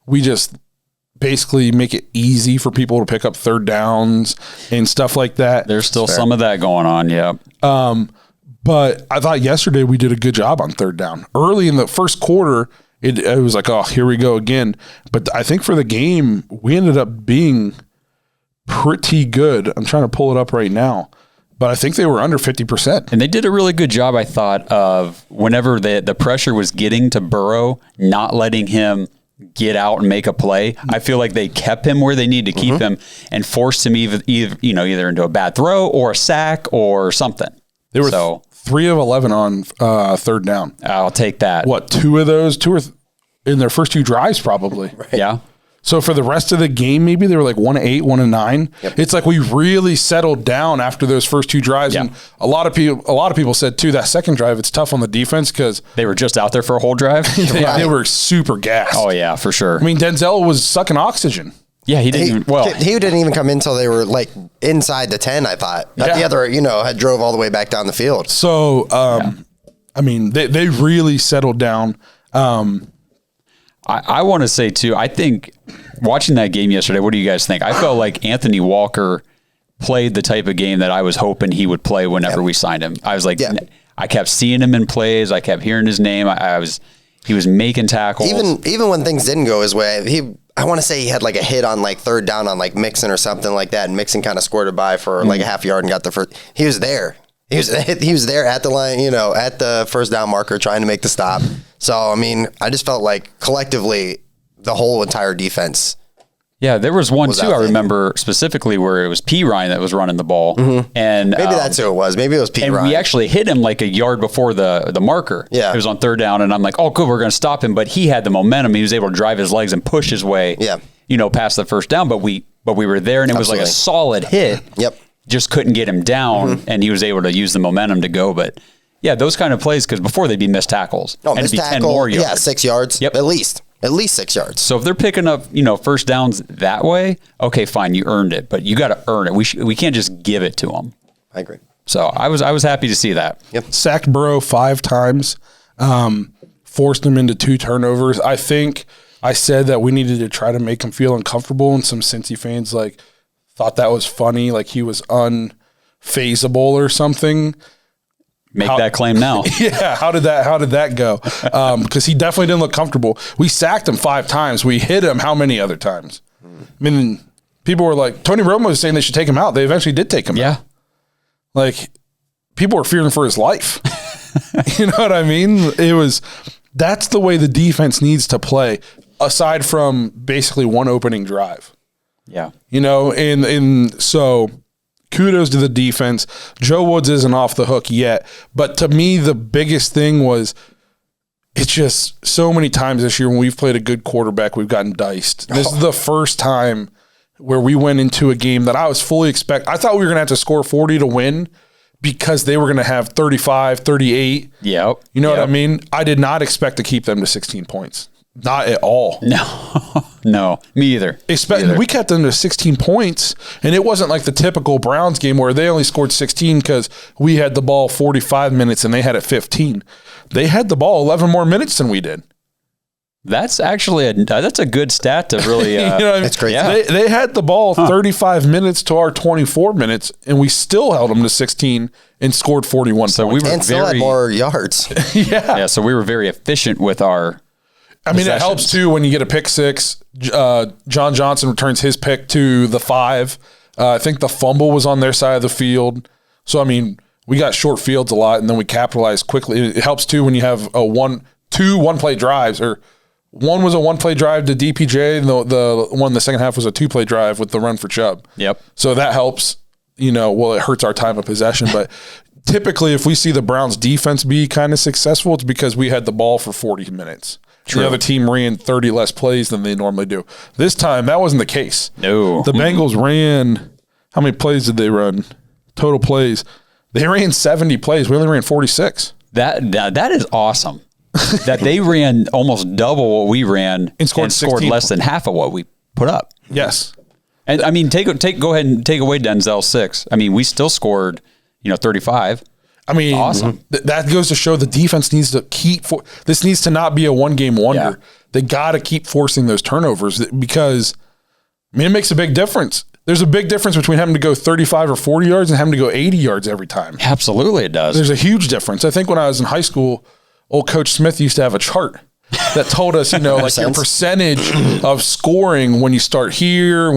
we just basically make it easy for people to pick up third downs and stuff like that. There's still some of that going on. Yeah. But I thought yesterday we did a good job on third down. Early in the first quarter, it was like, oh, here we go again. But I think for the game, we ended up being pretty good. I'm trying to pull it up right now, but I think they were under 50%. And they did a really good job, I thought, of whenever the pressure was getting to Burrow, not letting him get out and make a play. I feel like they kept him where they need to keep him and forced him either into a bad throw or a sack or something. They were 3 of 11 on third down. I'll take that. What, 2 of those? 2 or in their first 2 drives, probably. Right. Yeah. So for the rest of the game, maybe they were like 1 of 8, 1 of 9. Yep. It's like we really settled down after those first 2 drives. Yeah. And a lot of people said too, that second drive, it's tough on the defense because they were just out there for a whole drive. They were super gassed. Oh yeah, for sure. I mean, Denzel was sucking oxygen. Yeah, he didn't he didn't even come in until they were like inside the 10, I thought. The other, had drove all the way back down the field. So, I mean, they really settled down. I want to say too, I think watching that game yesterday, what do you guys think? I felt like Anthony Walker played the type of game that I was hoping he would play whenever we signed him. I was like, I kept seeing him in plays. I kept hearing his name. He was making tackles. Even when things didn't go his way, I want to say he had like a hit on like third down on like Mixon or something like that, and Mixon kind of squirted by for like a half yard and got the first. He was there. He was there at the line, at the first down marker trying to make the stop. So, I mean, I just felt like collectively the whole entire defense. Yeah, there was one too, I remember specifically where it was P. Ryan that was running the ball. Mm-hmm. And maybe that's who it was. Maybe it was P. Ryan. And we actually hit him like a yard before the marker. Yeah. It was on third down, and I'm like, oh, good, we're going to stop him. But he had the momentum. He was able to drive his legs and push his way, past the first down. But we were there, and it was like a solid hit. Yep. Just couldn't get him down, and he was able to use the momentum to go. But yeah, those kind of plays, because before they'd be missed tackles. Oh, missed tackle, 10 more yards. Yeah, 6 yards. Yep. At least 6 yards. So if they're picking up, first downs that way, okay, fine, you earned it, but you got to earn it. We can't just give it to them. I agree. So I was happy to see that. Yep. Sacked Burrow 5 times, forced him into 2 turnovers. I think I said that we needed to try to make him feel uncomfortable, and some Cincy fans thought that was funny, like he was unfazable or something. Make that claim now. Yeah, how did that go? Because he definitely didn't look comfortable. We sacked him 5 times. We hit him how many other times? I mean, people were like, Tony Romo was saying they should take him out. They eventually did take him out. Like, people were fearing for his life. You know what I mean? That's the way the defense needs to play, aside from basically one opening drive. Yeah. And so kudos to the defense. Joe Woods isn't off the hook yet, but to me, the biggest thing was it's just so many times this year when we've played a good quarterback, we've gotten diced. This is the first time where we went into a game that I was fully I thought we were going to have to score 40 to win because they were going to have 35, 38. Yep. You know what I mean? I did not expect to keep them to 16 points. Not at all. No, me either. We kept them to 16 points, and it wasn't like the typical Browns game where they only scored 16 because we had the ball 45 minutes and they had it 15. They had the ball 11 more minutes than we did. That's actually that's a good stat to really. You know what I mean? It's crazy. Yeah. They had the ball 35 minutes to our 24 minutes, and we still held them to 16 and scored 41 So points. we were And still had more yards. yeah. So we were very efficient with our. I mean, it possessions. helps too when you get a pick six. John Johnson returns his pick to the 5. I think the fumble was on their side of the field. So, I mean, we got short fields a lot, and then we capitalized quickly. It helps too when you have two one-play drives, or one was a one-play drive to DPJ, and the one the second half was a 2-play drive with the run for Chubb. Yep. So that helps, it hurts our time of possession. But typically, if we see the Browns defense be kind of successful, it's because we had the ball for 40 minutes. True. The other team ran 30 less plays than they normally do. This time, that wasn't the case. No. The Bengals ran, how many plays did they run? Total plays. They ran 70 plays. We only ran 46. That is awesome. That they ran almost double what we ran And scored 16 less than half of what we put up. Yes. And I mean, go ahead and take away Denzel 6. I mean, we still scored, 35. I mean, Awesome. That goes to show the defense needs to this needs to not be a one-game wonder. Yeah. They got to keep forcing those turnovers because, it makes a big difference. There's a big difference between having to go 35 or 40 yards and having to go 80 yards every time. Absolutely, it does. There's a huge difference. I think when I was in high school, old Coach Smith used to have a chart that told us, like your percentage of scoring when you start here,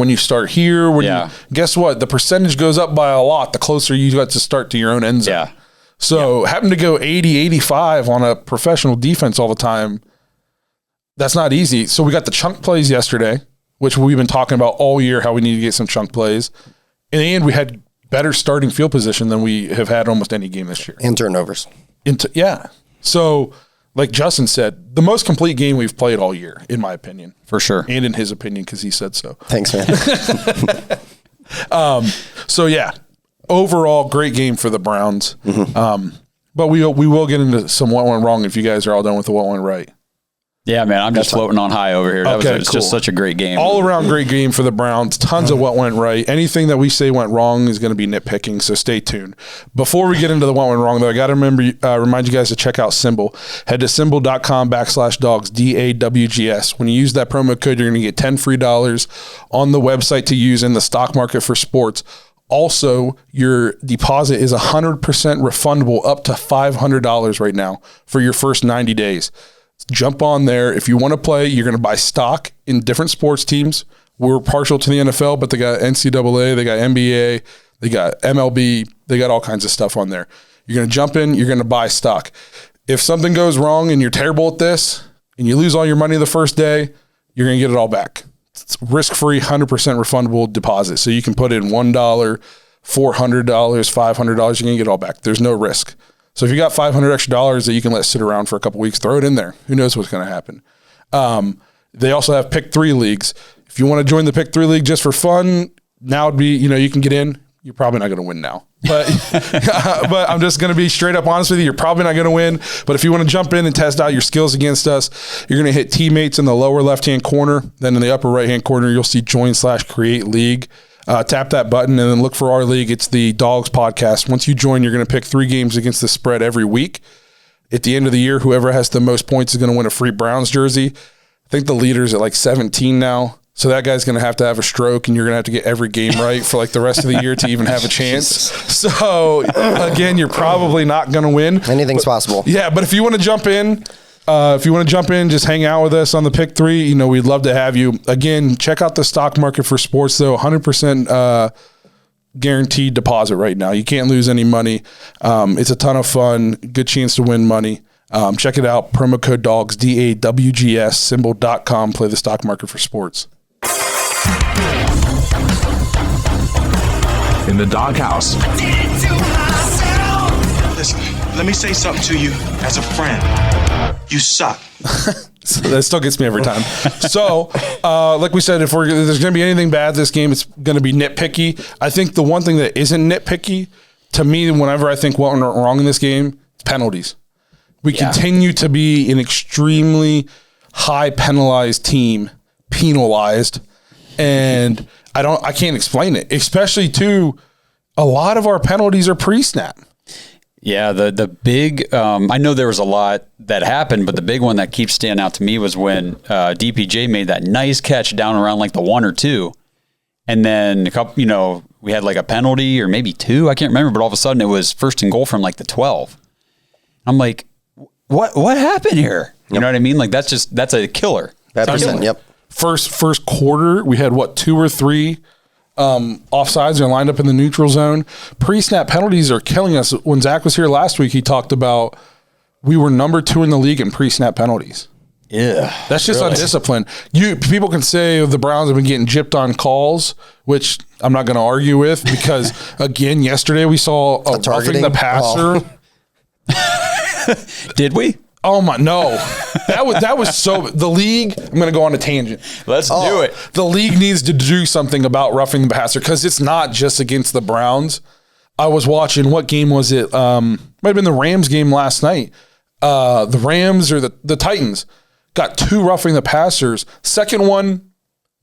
guess what? The percentage goes up by a lot the closer you got to start to your own end zone. Yeah. So having to go 80, 85 on a professional defense all the time, that's not easy. So we got the chunk plays yesterday, which we've been talking about all year, how we need to get some chunk plays. In the end, we had better starting field position than we have had almost any game this year. And turnovers. Yeah. So like Justin said, the most complete game we've played all year, in my opinion. For sure. And in his opinion, because he said so. Thanks, man. So yeah, overall great game for the Browns. But we will get into some what went wrong if you guys are all done with the what went right. Yeah, man, I'm just floating on high over here. It's just such a great game. All around great game for the Browns. Tons of what went right. Anything that we say went wrong is going to be nitpicking, so stay tuned. Before we get into the what went wrong, though, I got to remind you guys to check out Symbol. Head to symbol.com/dogs, DAWGS. When you use that promo code, you're going to get $10 free on the website to use in the stock market for sports. Also, your deposit is 100% refundable up to $500 right now for your first 90 days. Jump on there. If you want to play, you're going to buy stock in different sports teams. We're partial to the NFL, but they got NCAA, they got NBA, they got MLB, they got all kinds of stuff on there. You're going to jump in, you're going to buy stock. If something goes wrong and you're terrible at this and you lose all your money the first day, you're going to get it all back. It's risk-free, 100% refundable deposit. So you can put in $1, $400, $500, you're going to get it all back. There's no risk. So if you got $500 extra that you can let sit around for a couple weeks, throw it in there. Who knows what's going to happen? They also have pick 3 leagues. If you want to join the pick 3 league just for fun, now would be, you can get in. You're probably not going to win now, but but I'm just going to be straight up honest with you. You're probably not going to win, but if you want to jump in and test out your skills against us, you're going to hit teammates in the lower left-hand corner. Then in the upper right-hand corner, you'll see join/create league. Tap that button and then look for our league. It's the Dawgs Podcast. Once you join, you're going to pick 3 games against the spread every week. At the end of the year, whoever has the most points is going to win a free Browns jersey. I think the leader's at like 17 now. So that guy's going to have a stroke, and you're going to have to get every game right for like the rest of the year to even have a chance. So again, you're probably not going to win. Anything's possible. Yeah, but if you want to jump in, just hang out with us on the pick 3. We'd love to have you. Again, check out the stock market for sports, though. 100% guaranteed deposit right now. You can't lose any money. It's a ton of fun. Good chance to win money. Check it out. Promo code DAWGS, DAWGS, symbol.com. Play the stock market for sports. In the doghouse. Listen, let me say something to you as a friend. You suck. So that still gets me every time. So, like we said, if there's going to be anything bad this game, it's going to be nitpicky. I think the one thing that isn't nitpicky, to me, whenever I think what went wrong in this game, penalties. We continue to be an extremely high penalized team, penalized, and I can't explain it. Especially too, a lot of our penalties are pre-snap. Yeah, the big, I know there was a lot that happened, but the big one that keeps standing out to me was when DPJ made that nice catch down around like the 1 or 2. And then a couple, we had like a penalty or maybe 2, I can't remember, but all of a sudden it was 1st and goal from like the 12. I'm like, what happened here? You know what I mean? Like that's a killer. That percent, yep. First quarter, we had 2 or 3 offsides are lined up in the neutral zone. Pre-snap penalties are killing us. When Zach was here last week, he talked about we were number 2 in the league in pre-snap penalties. Yeah, that's just undisciplined. People can say the Browns have been getting gypped on calls, which I'm not going to argue with because again, yesterday we saw a roughing the passer. Did we? Oh my no! That was so. The league. I'm going to go on a tangent. Let's do it. The league needs to do something about roughing the passer because it's not just against the Browns. I was watching. What game was it? Might have been the Rams game last night. The Rams or the Titans got 2 roughing the passers. Second one,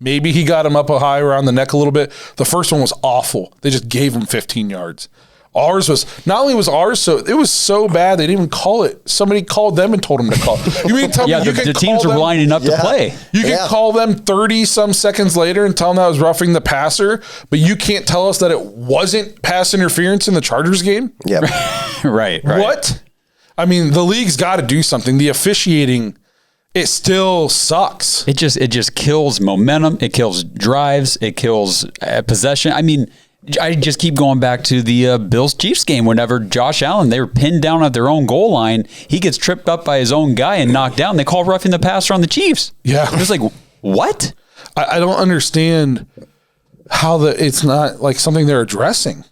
maybe he got him up high around the neck a little bit. The first one was awful. They just gave him 15 yards. Ours was not only was ours, so it was so bad they didn't even call it. Somebody called them and told them to call. You mean tell me you the teams are lining up to play. You can call them 30 some seconds later and tell them that was roughing the passer, but you can't tell us that it wasn't pass interference in the Chargers game? Yeah. right. What? I mean, the league's got to do something. The officiating, it still sucks. It just kills momentum. It kills drives. It kills possession. I mean, I just keep going back to the Bills-Chiefs game. Whenever Josh Allen, they were pinned down at their own goal line, he gets tripped up by his own guy and knocked down. They call roughing the passer on the Chiefs. Yeah. I'm just like, what? I don't understand how it's not like something they're addressing.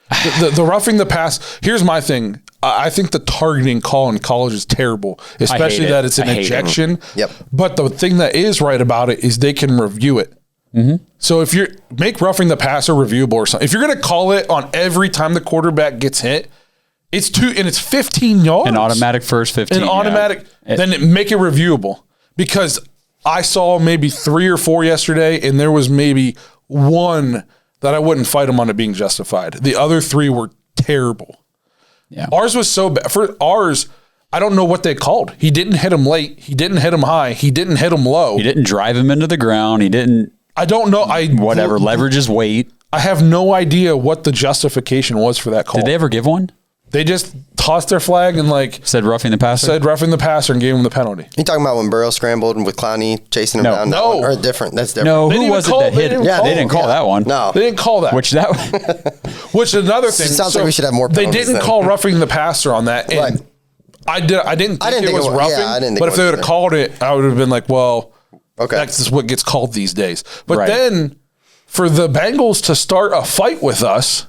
The roughing the pass. Here's my thing. I think the targeting call in college is terrible, especially that it's an ejection. Yep. But the thing that is right about it is they can review it. Mm-hmm. So if you make roughing the passer reviewable or something, if you're going to call it on every time the quarterback gets hit, it's 15 yards. An automatic first 15. Then make it reviewable. Because I saw maybe 3 or 4 yesterday, and there was maybe 1 that I wouldn't fight him on it being justified. The other 3 were terrible. Yeah. Ours was so bad. For ours, I don't know what they called. He didn't hit him late. He didn't hit him high. He didn't hit him low. He didn't drive him into the ground. He didn't. I don't know. Leverage his weight. I have no idea what the justification was for that call. Did they ever give one? They just tossed their flag and said roughing the passer? Said roughing the passer and gave him the penalty. You talking about when Burrow scrambled with Clowney chasing him down? No. Or different? That's different. No, who was it that hit him? They didn't call that one. No. They didn't call that. Which another thing. Sounds like we should have more penalties. They didn't then. call roughing the passer on that. And right. I didn't think it was roughing. Yeah, I didn't think but if they would have called it, I would have been like, well, okay, that's just what gets called these days. But then for the Bengals to start a fight with us,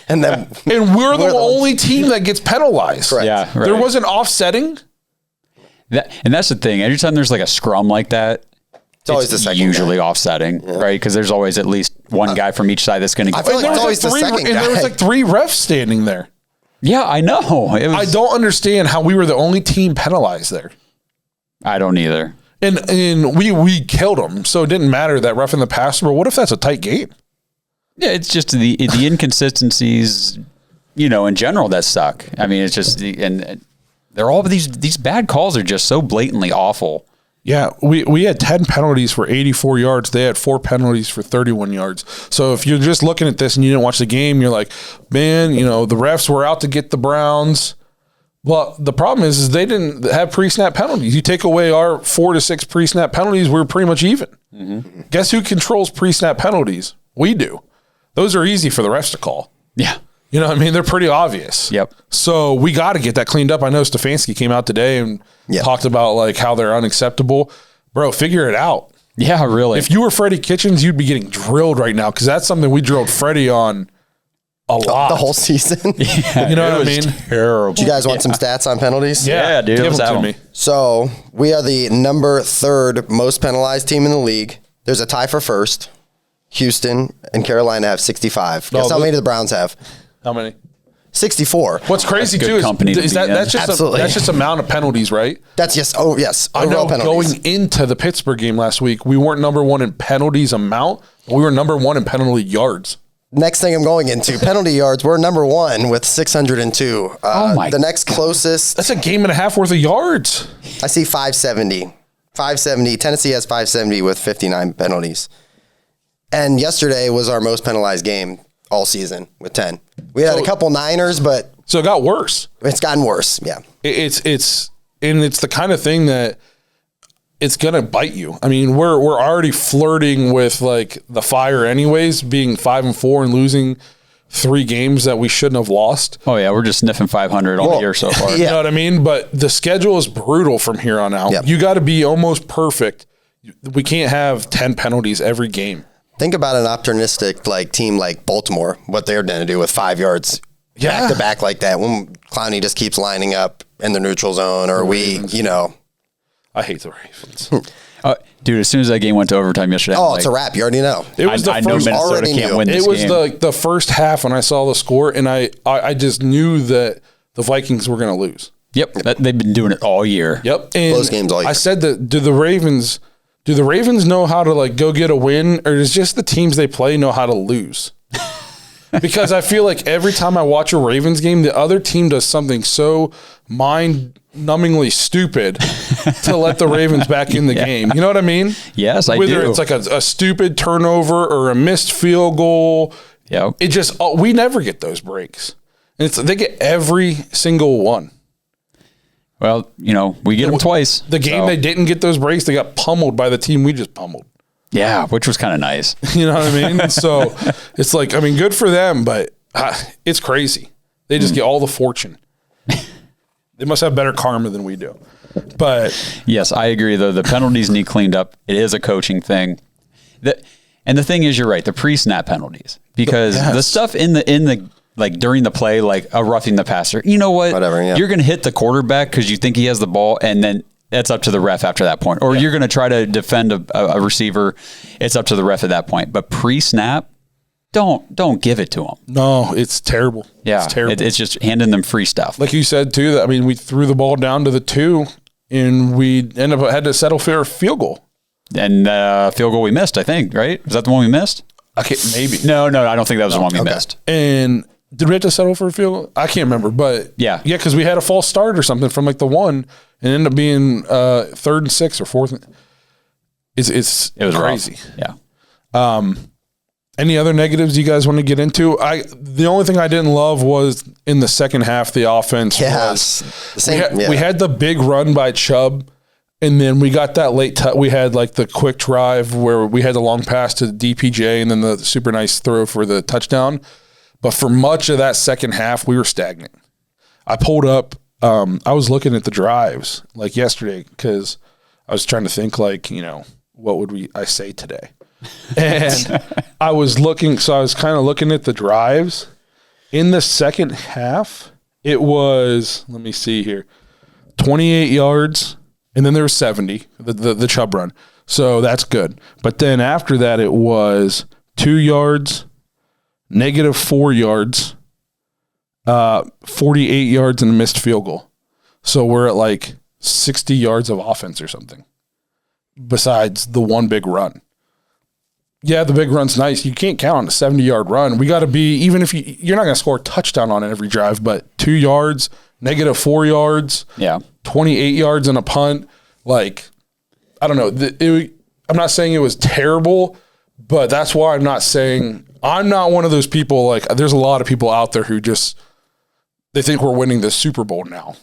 and we're the only team that gets penalized. Correct. Yeah, right. There wasn't offsetting. And that's the thing. Every time there's like a scrum like that, it's always the second usually guy. offsetting, right? Because there's always at least one guy from each side that's going to go. I feel like it's always the second guy. And there was like 3 refs standing there. Yeah, I know. I don't understand how we were the only team penalized there. I don't either. And we killed them, so it didn't matter that roughing the passer. But what if that's a tight game? Yeah, it's just the inconsistencies, in general that suck. I mean, it's just and they're all these bad calls are just so blatantly awful. Yeah, we had 10 penalties for 84 yards. They had 4 penalties for 31 yards. So if you're just looking at this and you didn't watch the game, you're like, man, the refs were out to get the Browns. Well, the problem is they didn't have pre-snap penalties. You take away our 4 to 6 pre-snap penalties, we're pretty much even. Mm-hmm. Guess who controls pre-snap penalties? We do. Those are easy for the refs to call. Yeah. You know what I mean? They're pretty obvious. Yep. So we got to get that cleaned up. I know Stefanski came out today and talked about how they're unacceptable. Bro, figure it out. Yeah, really. If you were Freddie Kitchens, you'd be getting drilled right now because that's something we drilled Freddie on a lot. The whole season. Yeah, you know what I mean? Terrible. Do you guys want some stats on penalties? Yeah, dude. Give them to me. So we are the number 3rd most penalized team in the league. There's a tie for first. Houston and Carolina have 65. Guess how many do the Browns have? How many? 64. What's crazy too is that's just amount of penalties, right? That's just yes. I know. Penalties. Going into the Pittsburgh game last week, we weren't number 1 in penalties amount, but we were number 1 in penalty yards. Next thing I'm going into, penalty yards, we're number 1 with 602. The next closest. That's a game and a half worth of yards. I see 570. 570. Tennessee has 570 with 59 penalties. And yesterday was our most penalized game all season with 10. We had a couple Niners, but. So it got worse. It's gotten worse, yeah. It's the kind of thing that it's going to bite you. I mean, we're already flirting with like the fire anyways, being 5-4 and losing 3 games that we shouldn't have lost. Oh yeah, we're just sniffing 500 all year so far. You know what I mean? But the schedule is brutal from here on out. Yep. You got to be almost perfect. We can't have 10 penalties every game. Think about an opportunistic like team like Baltimore, what they're going to do with 5 yards back to back like that when Clowney just keeps lining up in the neutral zone, or I hate the Ravens. Dude, as soon as that game went to overtime yesterday, it's a wrap. You already know. It was I know Minnesota can't win this game. It was the first half when I saw the score, and I just knew that the Vikings were going to lose. Yep, they've been doing it all year. Yep, and close games all year. I said that. Do the Ravens know how to like go get a win, or does just the teams they play know how to lose? Because I feel like every time I watch a Ravens game, the other team does something so mind-numbingly stupid to let the Ravens back in the game. You know what I mean? Yes, I do. Whether it's like a stupid turnover or a missed field goal. Yeah, it just we never get those breaks. And they get every single one. Well, we get them twice. The game they didn't get those breaks, they got pummeled by the team we just pummeled. Yeah, which was kind of nice. You know what I mean? So it's like, I mean, good for them, but it's crazy. They just get all the fortune. They must have better karma than we do. But yes, I agree, though. The penalties need cleaned up. It is a coaching thing. And the thing is, you're right, the pre-snap penalties. Because the stuff in the like during the play, like a roughing the passer, you know what? Whatever, yeah. You're going to hit the quarterback because you think he has the ball, and then it's up to the ref after that point. Or you're going to try to defend a receiver. It's up to the ref at that point. But pre-snap, don't give it to them. No, it's terrible. Yeah, it's terrible. It's just handing them free stuff. Like you said, too, I mean, we threw the ball down to the 2, and we ended up had to settle for a field goal. And field goal we missed, I think, right? Was that the one we missed? Okay, maybe. No, I don't think that was the one we missed. And did we have to settle for a field goal? I can't remember, but yeah, because we had a false start or something from like the 1, and it ended up being 3rd and 6 or 4th. It was crazy. Rough. Yeah. Any other negatives you guys want to get into? The only thing I didn't love was in the second half, the offense. Yes. We had the big run by Chubb, and then we got that late. We had like the quick drive where we had the long pass to DPJ, and then the super nice throw for the touchdown. But for much of that second half, we were stagnant. I pulled up. I was looking at the drives like yesterday because I was trying to think like, what would I say today? And I was kind of looking at the drives. In the second half, it was, let me see here, 28 yards, and then there was 70, the Chubb run. So that's good. But then after that, it was 2 yards, -4 yards, 48 yards, and a missed field goal. So we're at like 60 yards of offense or something, besides the one big run. Yeah, the big run's nice. You can't count on a 70-yard run. We got to be, even if you're not going to score a touchdown on it every drive, but 2 yards, -4 yards, 28 yards and a punt. Like, I don't know. I'm not saying it was terrible, but that's why I'm not one of those people. Like, there's a lot of people out there who they think we're winning the Super Bowl now.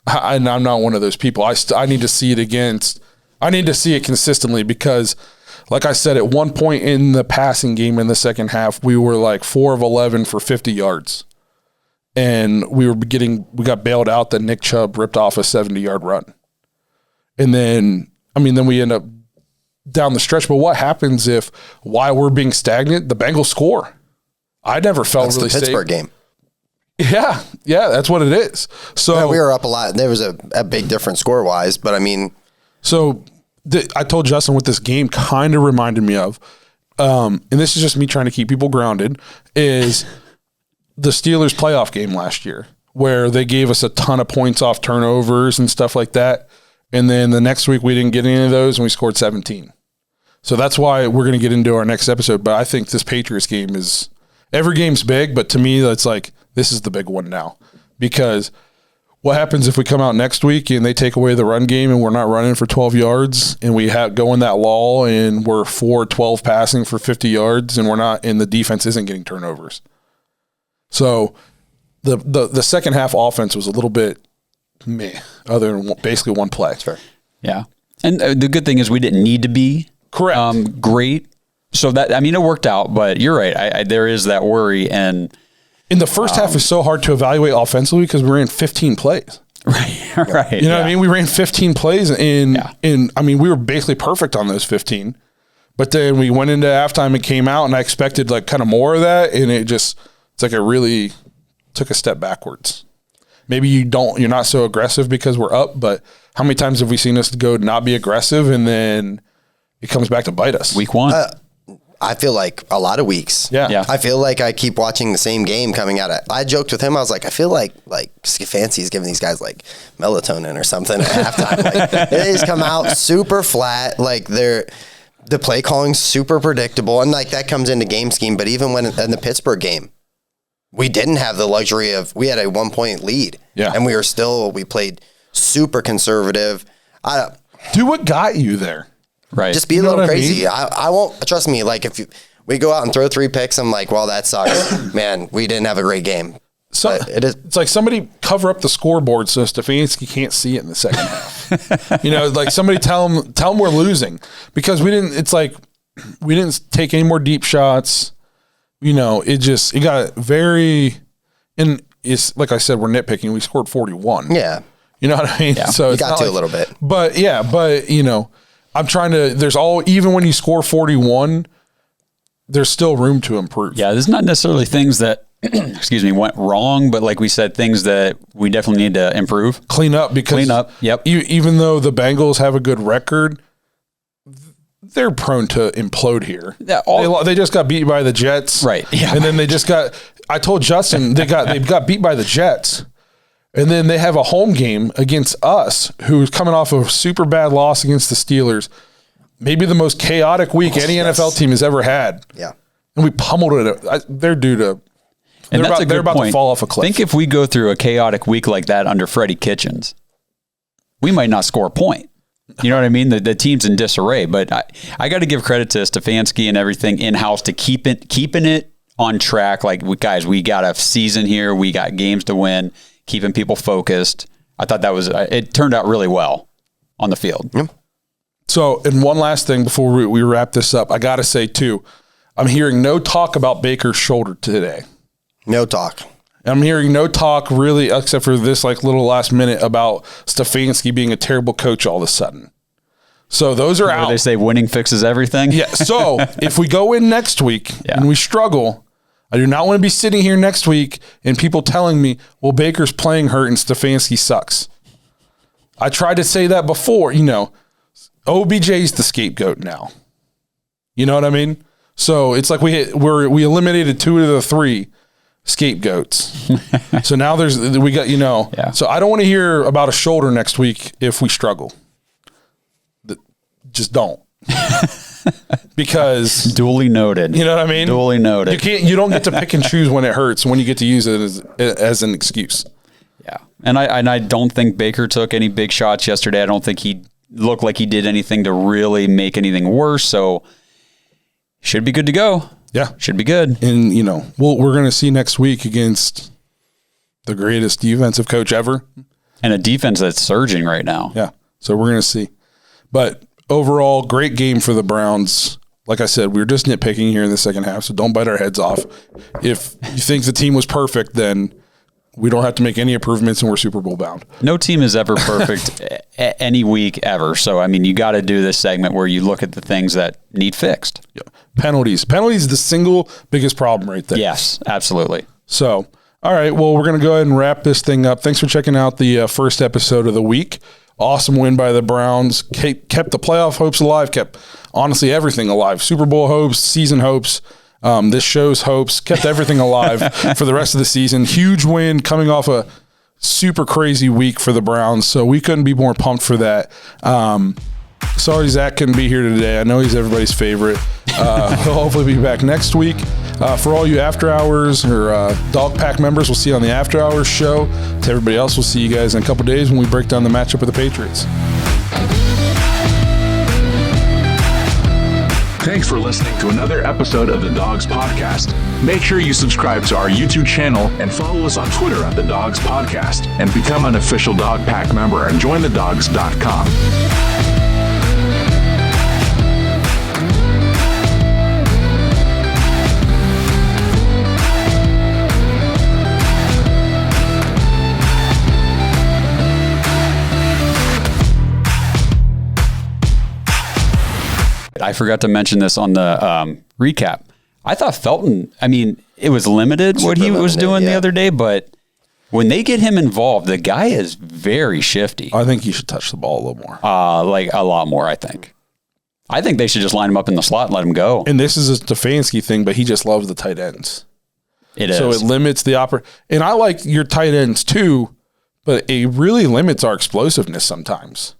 And I'm not one of those people. I need to see it I need to see it consistently because, like I said, at one point in the passing game in the second half, we were like 4 of 11 for 50 yards. And we got bailed out that Nick Chubb ripped off a 70-yard run. And then we end up down the stretch. But what happens if, while we're being stagnant, the Bengals score? I never felt really safe. That's the Pittsburgh game. Yeah, that's what it is. So yeah, we were up a lot. There was a big difference score-wise, but I mean... So I told Justin what this game kind of reminded me of, and this is just me trying to keep people grounded, is the Steelers playoff game last year, where they gave us a ton of points off turnovers and stuff like that. And then the next week we didn't get any of those and we scored 17. So that's why we're going to get into our next episode. But I think this Patriots game is Every game's big, but to me, it's like, this is the big one now. Because what happens if we come out next week and they take away the run game and we're not running for 12 yards and we go in that lull and we're 4-12 passing for 50 yards and the defense isn't getting turnovers. So the second half offense was a little bit meh, other than basically one play. Sure. Yeah. And the good thing is we didn't need to be great. So that, I mean, it worked out, but you're right. There is that worry. And in the first half, it's so hard to evaluate offensively because we ran 15 plays. Right. You know what I mean? We ran 15 plays I mean, we were basically perfect on those 15, but then we went into halftime and came out and I expected like kind of more of that. And it's like it really took a step backwards. Maybe you're not so aggressive because we're up, but how many times have we seen us go not be aggressive and then it comes back to bite us? Week one. I feel like a lot of weeks. Yeah. I feel like I keep watching the same game coming out. I joked with him. I was like, I feel like Stefanski's giving these guys like melatonin or something at halftime. Like, they just come out super flat. Like the play calling's super predictable. And like that comes into game scheme. But even when in the Pittsburgh game, we didn't have the luxury we had a 1-point lead. Yeah. And we played super conservative. Do what got you there. Right. Just be a little crazy. I won't, trust me, like if we go out and throw 3 picks, I'm like, well, that sucks. Man, we didn't have a great game. So it's like somebody cover up the scoreboard so Stefanski can't see it in the second half. Like somebody tell him we're losing because we didn't take any more deep shots. It got very, and it's like I said, we're nitpicking. We scored 41. Yeah. You know what I mean? Yeah. So it's got to a little bit. But I'm trying to, even when you score 41, there's still room to improve. Yeah, there's not necessarily things that, went wrong, but like we said, things that we definitely need to improve. Clean up. Yep. Even though the Bengals have a good record, they're prone to implode here. Yeah, they just got beat by the Jets. Right. Yeah. And then I told Justin, they got beat by the Jets. And then they have a home game against us, who's coming off a super bad loss against the Steelers. Maybe the most chaotic week any NFL team has ever had. Yeah. And we pummeled it. They're due to. And they're about to fall off a cliff. Think if we go through a chaotic week like that under Freddie Kitchens, we might not score a point. You know what I mean? The team's in disarray. But I got to give credit to Stefanski and everything in-house to keeping it on track. Like, guys, we got a season here. We got games to win. Keeping people focused. I thought it turned out really well on the field. Yep. So, and one last thing before we wrap this up, I got to say too, I'm hearing no talk about Baker's shoulder today. No talk. I'm hearing no talk really, except for this like little last minute about Stefanski being a terrible coach all of a sudden. So those are out. They say winning fixes everything. Yeah. So if we go in next week and we struggle, I do not want to be sitting here next week and people telling me, well, Baker's playing hurt and Stefanski sucks. I tried to say that before, OBJ's the scapegoat now. You know what I mean? So it's like we eliminated 2 of the 3 scapegoats. So now we got. Yeah. So I don't want to hear about a shoulder next week if we struggle. Just don't. Because duly noted. You know what I mean? Duly noted. You don't get to pick and choose when it hurts, when you get to use it as an excuse. Yeah. And I don't think Baker took any big shots yesterday. I don't think he looked like he did anything to really make anything worse. So should be good to go. Yeah. Should be good. And we're going to see next week against the greatest defensive coach ever. And a defense that's surging right now. Yeah. So we're going to see. But overall, great game for the Browns. Like I said, we were just nitpicking here in the second half, so don't bite our heads off. If you think the team was perfect, then we don't have to make any improvements and we're Super Bowl bound. No team is ever perfect any week ever. So, I mean, you got to do this segment where you look at the things that need fixed. Yeah. Penalties. Penalties is the single biggest problem right there. Yes, absolutely. So, all right, well, we're going to go ahead and wrap this thing up. Thanks for checking out the first episode of the week. Awesome win by the Browns. Kept the playoff hopes alive. Kept, honestly, everything alive. Super Bowl hopes, season hopes, this show's hopes. Kept everything alive for the rest of the season. Huge win coming off a super crazy week for the Browns. So we couldn't be more pumped for that. Sorry Zach couldn't be here today. I know he's everybody's favorite. He'll hopefully be back next week. For all you After Hours or Dog Pack members, we'll see you on the After Hours show. To everybody else, we'll see you guys in a couple days when we break down the matchup with the Patriots. Thanks for listening to another episode of the Dawgs Podcast. Make sure you subscribe to our YouTube channel and follow us on Twitter at the Dawgs Podcast, and become an official Dog Pack member and join thedogs.com. I forgot to mention this on the recap. I thought Felton, it was limited what he was doing the other day, but when they get him involved, the guy is very shifty. I think he should touch the ball a little more. Like a lot more, I think. I think they should just line him up in the slot and let him go. And this is a Stefanski thing, but he just loves the tight ends. So it limits the and I like your tight ends too, but it really limits our explosiveness sometimes.